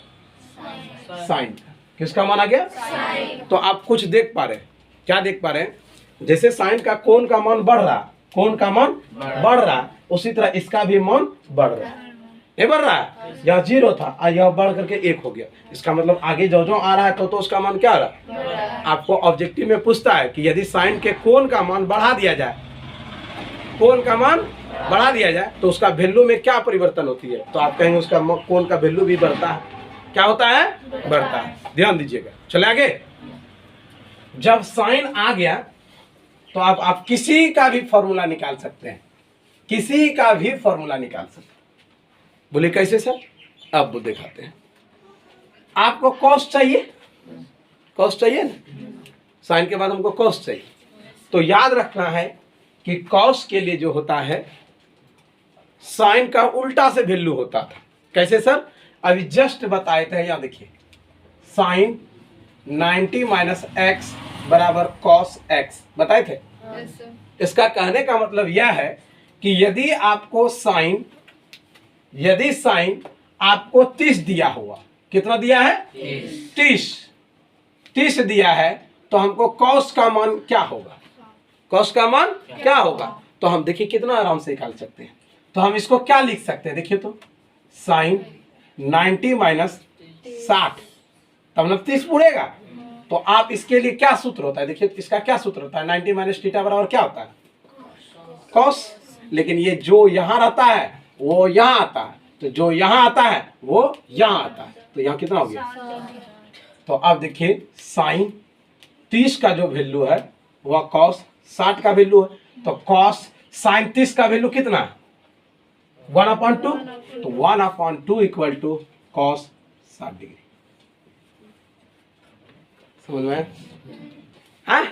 साइन का। किसका मान आ गया तो आप कुछ देख पा रहे हैं, क्या देख पा रहे हैं, जैसे साइन का कोण का मान बढ़ रहा कौन का मान बढ़ रहा है, उसी तरह इसका भी मान बढ़ रहा है। ये बढ़ रहा है, यह 0 था और यह बढ़ करके 1 हो गया। इसका मतलब आगे जो जो आ रहा है तो उसका मान क्या आ रहा है। आपको ऑब्जेक्टिव में पूछता है कि यदि साइन के कोण का मान बढ़ा दिया जाए, कोण का मान बढ़ा दिया जाए तो उसका वैल्यू में क्या परिवर्तन होती है, तो आप कहेंगे उसका कोण का वैल्यू भी बढ़ता है। क्या होता है, बढ़ता है। ध्यान दीजिएगा। चले आगे। जब साइन आ गया तो आप किसी का भी फॉर्मूला निकाल सकते हैं, किसी का भी फॉर्मूला निकाल सकते हैं। बोले कैसे सर, अब वो दिखाते हैं। आपको कॉस चाहिए, कॉस चाहिए ना, साइन के बाद हमको कॉस चाहिए। तो याद रखना है कि कॉस के लिए जो होता है साइन का उल्टा से वैल्यू होता था। कैसे सर, अभी जस्ट बताए थे। यहां देखिए, साइन 90 माइनस एक्स बराबर कॉस एक्स बताए थे। इसका कहने का मतलब यह है कि यदि आपको साइन, यदि साइन आपको 30 दिया हुआ, कितना दिया है 30 दिया है, तो हमको कॉस का मान क्या होगा, कॉस का मान क्या होगा। तो हम देखिए कितना आराम से निकाल सकते हैं। तो हम इसको क्या लिख सकते हैं, देखिए तो साइन 90 माइनस 60 तब 30 पूरेगा। तो आप इसके लिए क्या सूत्र होता है, देखिए इसका क्या सूत्र होता है, 90 माइनस थीटा बराबर क्या होता है, कॉस। लेकिन ये जो यहां रहता है वो यहां आता है, तो जो यहां आता है वो यहां आता है, तो यहां कितना हो गया। तो अब देखिए साइन 30 का जो वैल्यू है वह कॉस 60 का वैल्यू है। तो कॉस साइन 30 का वैल्यू कितना है 1/2, तो 1/2 इक्वल टू कॉस 60 डिग्री। समझ में हाँ?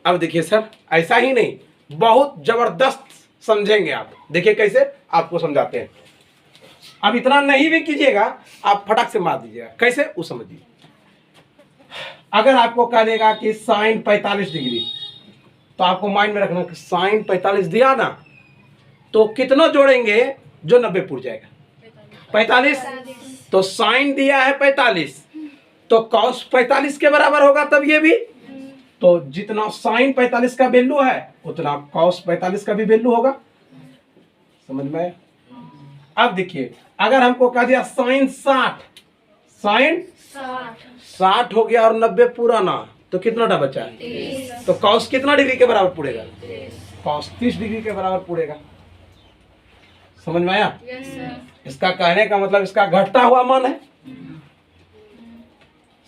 अब देखिए सर, ऐसा ही नहीं, बहुत जबरदस्त समझेंगे आप। देखिए कैसे आपको समझाते हैं। अब इतना नहीं भी कीजिएगा, आप फटाक से मार दीजिएगा। कैसे वो समझिए। अगर आपको कह देगा कि साइन 45 डिग्री, तो आपको माइंड में रखना कि साइन 45 दिया ना, तो कितना जोड़ेंगे जो 90 पूर जाएगा 45। तो साइन दिया है 45, तो कॉस 45 के बराबर होगा, तब ये भी। तो जितना साइन 45 का वैल्यू है उतना कॉस 45 का भी वैल्यू होगा। समझ में। अब देखिए, अगर हमको कह दिया साइन 60, साइन 60 हो गया और 90 पूरा ना, तो कितना टा बचा है, तो कॉस कितना डिग्री के बराबर पुड़ेगा, कॉस 30 डिग्री के बराबर पुड़ेगा। समझ में आया। इसका कहने का मतलब इसका घटता हुआ मान है।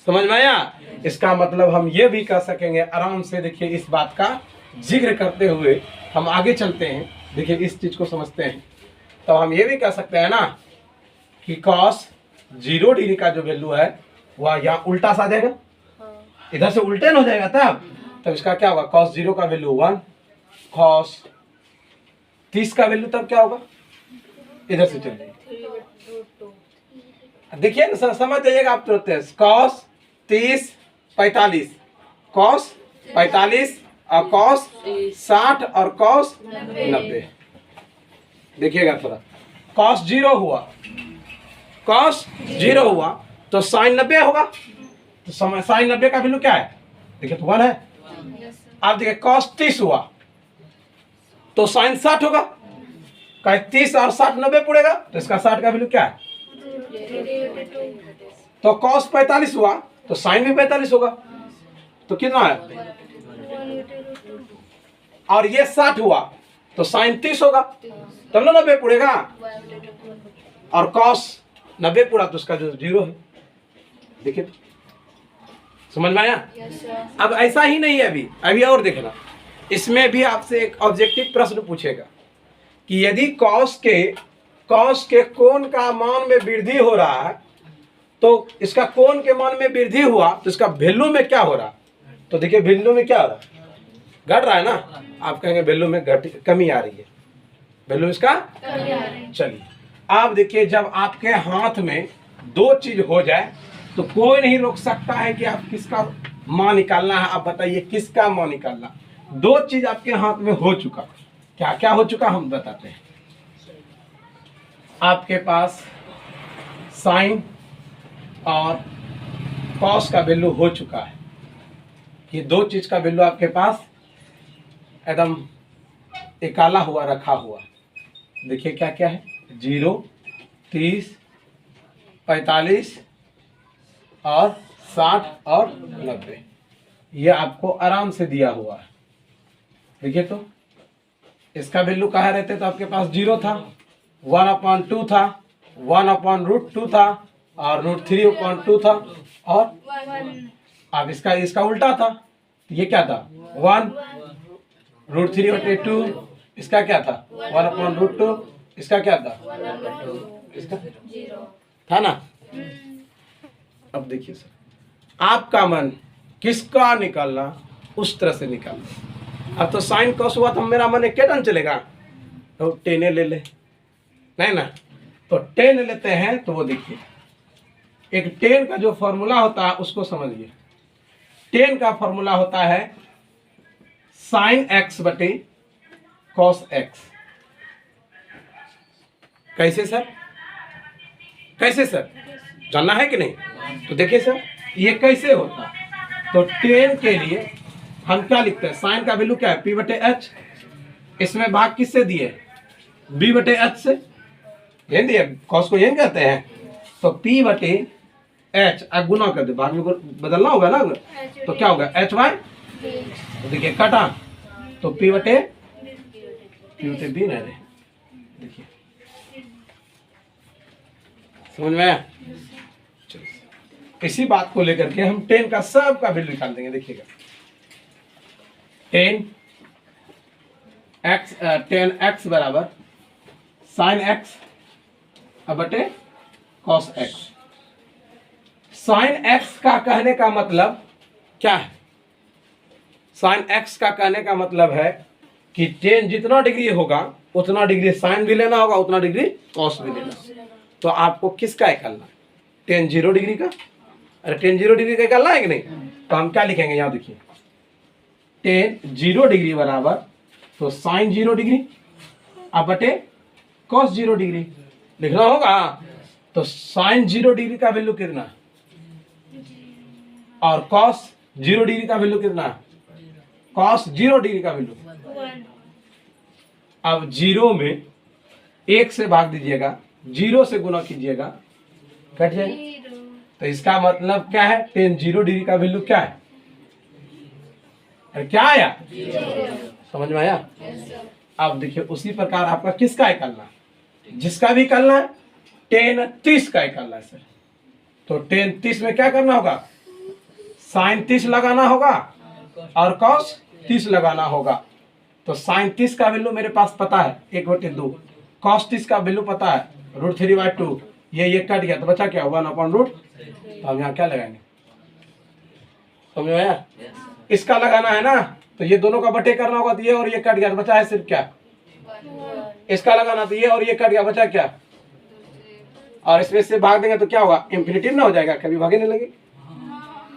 समझ में आया। इसका मतलब हम ये भी कह सकेंगे आराम से। देखिए इस बात का जिक्र करते हुए हम आगे चलते हैं। देखिए इस चीज को समझते हैं, तो हम ये भी कह सकते हैं ना कि कॉस 0 डिग्री का जो वैल्यू है वह यहाँ उल्टा सा आ जाएगा, इधर से उल्टे न हो जाएगा। तब इसका क्या होगा, कॉस 0 का वैल्यू 1, कॉस 30 का वैल्यू तब क्या होगा, इधर से चल जाएगा। देखिए ना सर, समझ जाइएगा आप तुरंत। कॉस 30 45, कॉस 45 और कॉस 60 और कॉस 90। देखिएगा थोड़ा, कॉस 0 हुआ, कॉस 0 हुआ तो साइन 90 होगा। तो साइन 90 का वैल्यू क्या है, देखिए तो 1 है। अब देखिए कॉस 30 हुआ तो साइन 60 होगा। 30 और 60 90 पड़ेगा, तो इसका 60 का वैल्यू क्या है। तो कॉस 45 हुआ तो साइन भी 45 होगा, तो कितना है। और ये 60 हुआ तो साइन 30 होगा, तब ना 90 पड़ेगा। और कॉस 90 पूरा तो उसका जो 0 है। देखिए समझ में आया। अब ऐसा ही नहीं है, अभी और देखना। इसमें भी आपसे एक ऑब्जेक्टिव प्रश्न पूछेगा कि यदि कॉस के कोण का मान में वृद्धि हो रहा है, तो इसका कोण के मान में वृद्धि हुआ तो इसका वैल्यू में क्या हो रहा। तो देखिए वैल्यू में क्या हो रहा, घट रहा है ना। आप कहेंगे वैल्यू में कमी आ रही है, वैल्यू इसका चलिए आप देखिए, जब आपके हाथ में 2 चीज हो जाए तो कोई नहीं रोक सकता है कि आप किसका मान निकालना है। आप बताइए किसका मान निकालना। 2 चीज आपके हाथ में हो चुका, क्या क्या हो चुका हम बताते हैं। आपके पास साइन और कॉस का वैल्यू हो चुका है। ये 2 चीज का वैल्यू आपके पास एकदम एक काला हुआ रखा हुआ, देखिए क्या क्या है, 0, 30, 45 और 60 और 90, ये आपको आराम से दिया हुआ है। देखिए तो इसका वैल्यू कहाँ रहते तो आपके पास 0 था, 1/2 था, 1/√2 था और √3/2 था, और अब इसका उल्टा था, ये क्या था 1, √3/2, इसका क्या था 1/√2, इसका क्या था, इसका था ना। अब देखिए सर, आपका मन किसका निकालना उस तरह से निकालना। अब तो साइन कॉस हुआ तो मेरा मन क्या टन चलेगा, तो 10 ले ले, नहीं ना, तो 10 लेते हैं। तो वो देखिए एक 10 का जो फॉर्मूला होता है उसको समझिए। 10 का फॉर्मूला होता है साइन x बटे कॉस x। कैसे सर, कैसे सर, जानना है कि नहीं? तो देखिए सर ये कैसे होता है। तो 10 के लिए हम क्या लिखते हैं, साइन का वैल्यू क्या है p बटे h, इसमें भाग किससे दिए, b बटे h से, ये दिए, कॉस को ये कहते हैं। तो p बटे h अब गुना कर दे, भाग में बदलना होगा ना, तो क्या होगा h बाय, तो देखिए कटा, तो p बटे b ना रे, देखिए समझ में आया। इसी बात को लेकर के हम 10 का सब का वैल्यू निकाल देंगे। देखिएगा 10x बराबर साइन x बटे कॉस x। साइन x का कहने का मतलब क्या है, साइन x का कहने का मतलब है कि 10 जितना डिग्री होगा उतना डिग्री साइन भी लेना होगा, उतना डिग्री कॉस भी लेना। तो आपको किसका निकालना है, 10 0 डिग्री का, अरे 10 0 डिग्री का निकालना है कि नहीं। तो हम क्या लिखेंगे, यहाँ देखिए 10 0 डिग्री बराबर, तो साइन 0 डिग्री अब बटे कॉस 0 डिग्री लिखना होगा। तो साइन 0 डिग्री का वैल्यू कितना और कॉस 0 डिग्री का वैल्यू कितना, कॉस 0 डिग्री का वैल्यू। अब 0 में 1 से भाग दीजिएगा, 0 से गुना कीजिएगा, कट जाएगा। तो इसका मतलब क्या है, 10 0 डिग्री का वैल्यू क्या है, क्या आया, समझ में आया। अब देखिए उसी प्रकार आपका किसका निकालना, जिसका भी निकालना है 10 30 का निकालना है सर। तो 10 30 में क्या करना होगा, साइन 30 लगाना होगा और कॉस 30 लगाना होगा। तो साइन 30 का वैल्यू मेरे पास पता है 1/2, कॉस 30 का वैल्यू पता है √3/2, ये कट गया तो बचा क्या 1/√। तो हम यहाँ क्या लगाएंगे, समझ में आया। इसका लगाना है ना, तो ये दोनों का बटे करना होगा, तो ये और ये कट गया तो बचा है सिर्फ क्या, इसका लगाना, तो ये और ये कट गया बचा क्या, और इसमें से भाग देंगे तो क्या होगा, इंफिनिटिव ना हो जाएगा, कभी भागे नहीं लगे।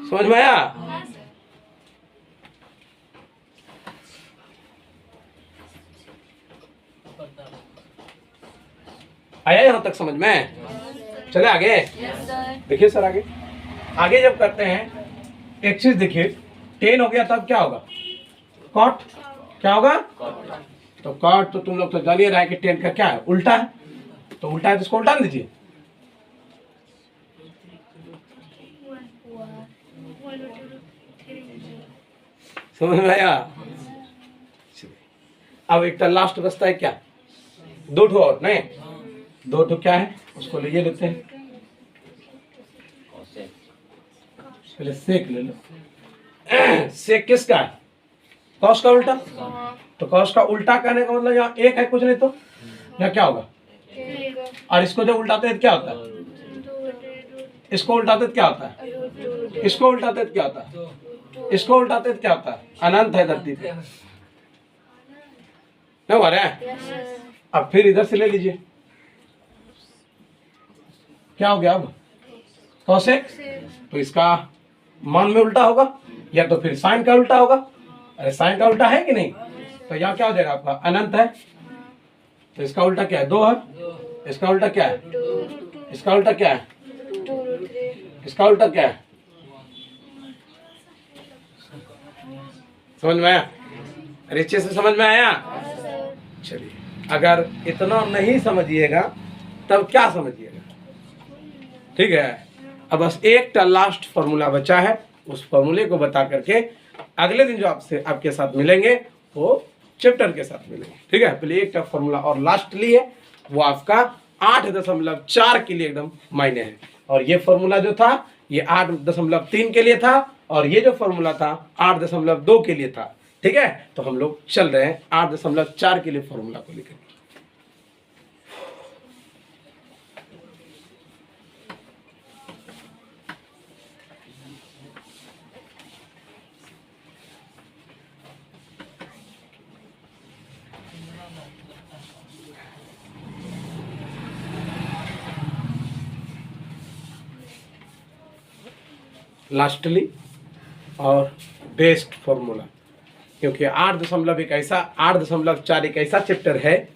समझ में आया। आया यहाँ तक समझ में, चले आगे। देखिए सर आगे आगे जब करते हैं एक चीज देखिए, 10 हो गया तब क्या होगा, कॉट क्या होगा, तो कॉट तो तुम लोग तो जानिए रहा है कि 10 का क्या है, उल्टा है। तो उल्टा है तो इसको उल्टा दीजिए, समझ में आया। अब एक लास्ट बचता है क्या, 2 ठो और नहीं, 2 ठो क्या है उसको ले लेते हैं, पहले सेक ले लो। सेक किसका है, कॉस का उल्टा। तो कॉस का उल्टा कहने का मतलब यहाँ 1 है, कुछ नहीं तो यहाँ क्या होगा, और इसको जब उल्टाते हैं क्या होता है, इसको उल्टाते क्या होता है, इसको उल्टाते क्या होता है, इसको उल्टाते क्या होता है, अनंत है धरती पे, नहीं हो रहा है। अब फिर इधर से ले लीजिए, क्या हो गया अब कॉसेक, तो इसका मान में उल्टा होगा, या तो फिर साइन का उल्टा होगा। अरे साइन का उल्टा है कि नहीं, तो यहाँ क्या हो जाएगा आपका अनंत है, तो इसका उल्टा क्या है 2 है, इसका उल्टा क्या है, इसका उल्टा क्या है, इसका उल्टा क्या है, समझ में आया, अरे अच्छे से समझ में आया। चलिए, अगर इतना नहीं समझिएगा तब क्या समझिएगा, ठीक है। अब बस एक लास्ट फॉर्मूला बचा है, उस फॉर्मूले को बता करके अगले दिन जो आपसे आपके साथ मिलेंगे वो चैप्टर के साथ मिलेंगे, ठीक है। पहले एक फॉर्मूला और लास्टली है वो आपका 8.4 के लिए एकदम मायने है, और ये फॉर्मूला जो था ये 8.3 के लिए था, और ये जो फॉर्मूला था 8.2 के लिए था, ठीक है। तो हम लोग चल रहे हैं 8.4 के लिए फॉर्मूला को लेकर। लास्टली और बेस्ट फॉर्मूला, क्योंकि 8.4 एक ऐसा चैप्टर है,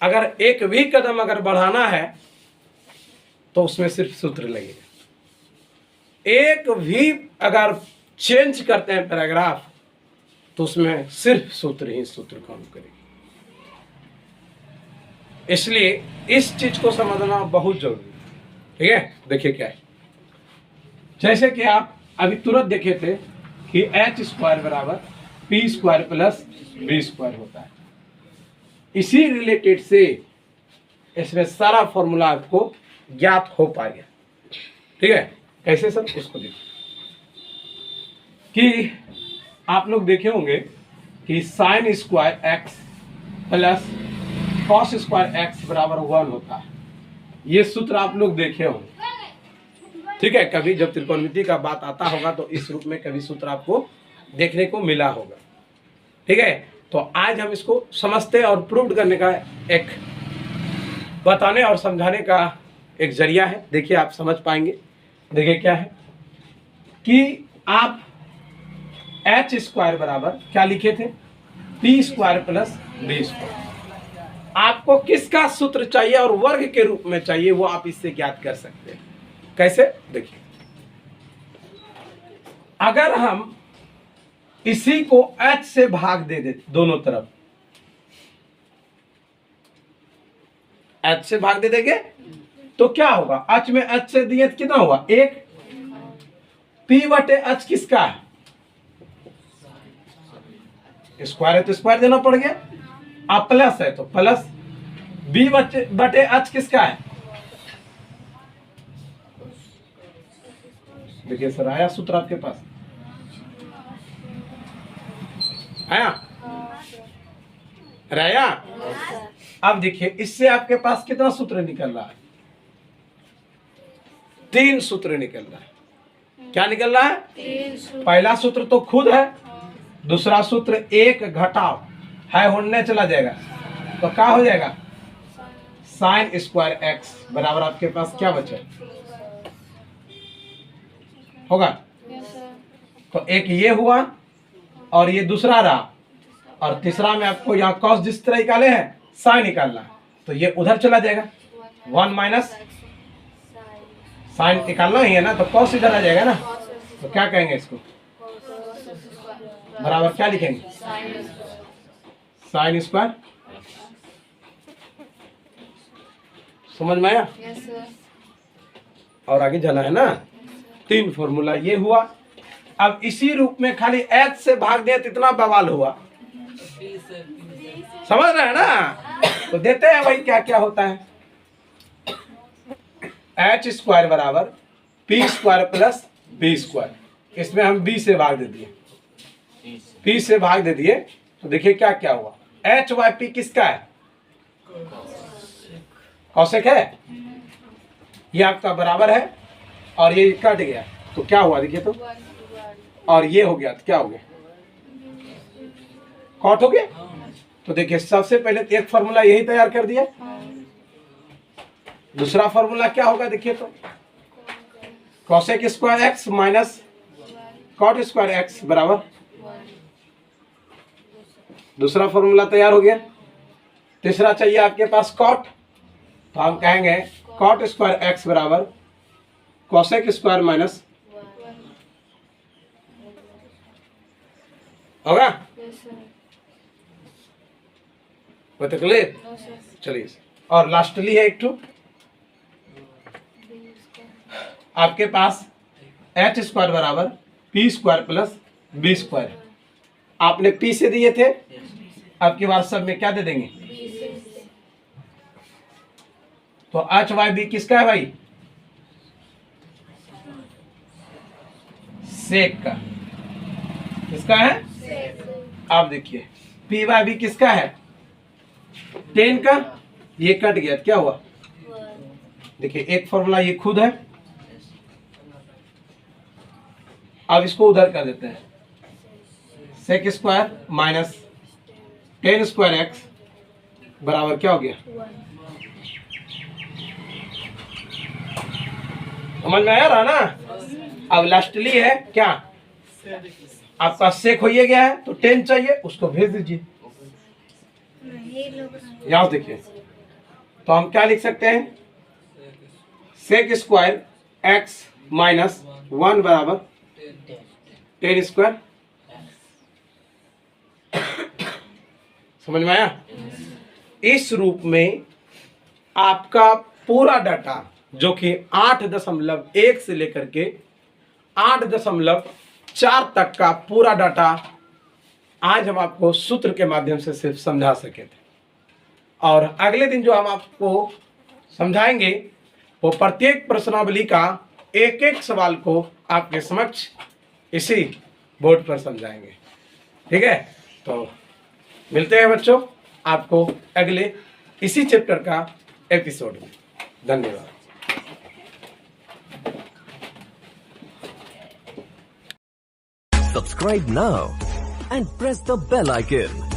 अगर एक भी कदम अगर बढ़ाना है तो उसमें सिर्फ सूत्र लगेगा। एक भी अगर चेंज करते हैं पैराग्राफ तो उसमें सिर्फ सूत्र ही सूत्र काम करेगी। इसलिए इस चीज को समझना बहुत जरूरी है, ठीक है। देखिए क्या है, जैसे कि आप अभी तुरंत देखे थे कि h² बराबर p² प्लस b² होता है। इसी रिलेटेड से इसमें सारा फॉर्मूला आपको ज्ञात हो पाएगा, ठीक है। कैसे सर, उसको देखिए कि आप लोग देखे होंगे कि sin² x plus cos² x बराबर 1 होता है। ये सूत्र आप लोग देखे होंगे, ठीक है। कभी जब त्रिकोणमिति का बात आता होगा तो इस रूप में कभी सूत्र आपको देखने को मिला होगा, ठीक है। तो आज हम इसको समझते और प्रूव करने का एक बताने और समझाने का एक जरिया है। देखिए आप समझ पाएंगे। देखिए क्या है कि आप h² बराबर क्या लिखे थे, p² प्लस b²। आपको किसका सूत्र चाहिए और वर्ग के रूप में चाहिए वो आप इससे ज्ञात कर सकते हैं। कैसे, देखिए, अगर हम इसी को h से भाग दे देते, दोनों तरफ h से भाग दे देंगे तो क्या होगा, h में h से दिए तो कितना होगा, 1। p/h किसका है, स्क्वायर है तो स्क्वायर देना पड़ गया, अब प्लस है तो प्लस, b/h किसका है। देखिए सर, आया सूत्र आपके पास, आया आया। अब देखिए इससे आपके पास कितना सूत्र निकल रहा है, 3 सूत्र निकल रहा है। क्या निकल रहा है, पहला सूत्र तो खुद है, दूसरा सूत्र 1 घटाव है होने चला जाएगा तो क्या हो जाएगा, sin² x बराबर आपके पास क्या बचे होगा, तो एक ये हुआ और ये दूसरा रहा, और तीसरा में आपको यहाँ cos जिस तरह निकाले हैं sin निकालना है, तो ये उधर चला जाएगा, 1 माइनस sin निकालना ही है ना, तो cos इधर आ जाएगा ना, तो क्या कहेंगे इसको, बराबर क्या लिखेंगे, sin²। समझ में आया, और आगे जाना है ना। 3 फॉर्मूला ये हुआ। अब इसी रूप में खाली h से भाग दिया तो इतना बवाल हुआ, समझ रहे हैं ना। तो देते हैं वही क्या क्या होता है, h² बराबर p² प्लस b²। इसमें हम b से भाग दे दिए, p से भाग दे दिए, तो देखिए क्या क्या हुआ, h/p किसका है, कौशिक है, ये आपका बराबर है और ये कट गया तो क्या हुआ, देखिए तो, और ये हो गया तो क्या हो गया, कट हो गया। तो देखिए सबसे पहले एक फॉर्मूला यही तैयार कर दिया, दूसरा फॉर्मूला क्या होगा, देखिए तो cos² x minus cot² x बराबर, दूसरा फॉर्मूला तैयार हो गया। तीसरा चाहिए आपके पास cot, तो हम कहेंगे cot² x बराबर cosec² माइनस, होगा। वो तो क्लियर। चलिए, और लास्टली है एक ठो आपके पास एच स्क्वायर बराबर P square plus B square. आपने पी से दिए थे, आपकी बार सब में क्या दे देंगे? तो एच वाई बी किसका है भाई? सेक का। किसका है? आप देखिए पी वाई बी किसका है? टेन का। ये कट गया, क्या हुआ? देखिए एक फॉर्मूला ये खुद है, अब इसको उधर कर देते हैं। Sec square minus tan square x बराबर क्या हो गया? समझ में आ रहा ना? अब लास्टली है क्या? आपका सेक हो गया है तो 10 चाहिए, उसको भेज दीजिए। यहां देखिए, तो हम क्या लिख सकते हैं? सेक स्क्वायर एक्स माइनस 1 बराबर 10 स्क्वायर। समझ में आया? इस रूप में आपका पूरा डाटा जो कि 8.1 से लेकर के 8.4 तक का पूरा डाटा आज हम आपको सूत्र के माध्यम से सिर्फ समझा सके थे। और अगले दिन जो हम आपको समझाएंगे वो प्रत्येक प्रश्नावली का एक एक सवाल को आपके समक्ष इसी बोर्ड पर समझाएंगे। ठीक है, तो मिलते हैं बच्चों आपको अगले इसी चैप्टर का एपिसोड में। धन्यवाद।
Subscribe now and press the bell icon.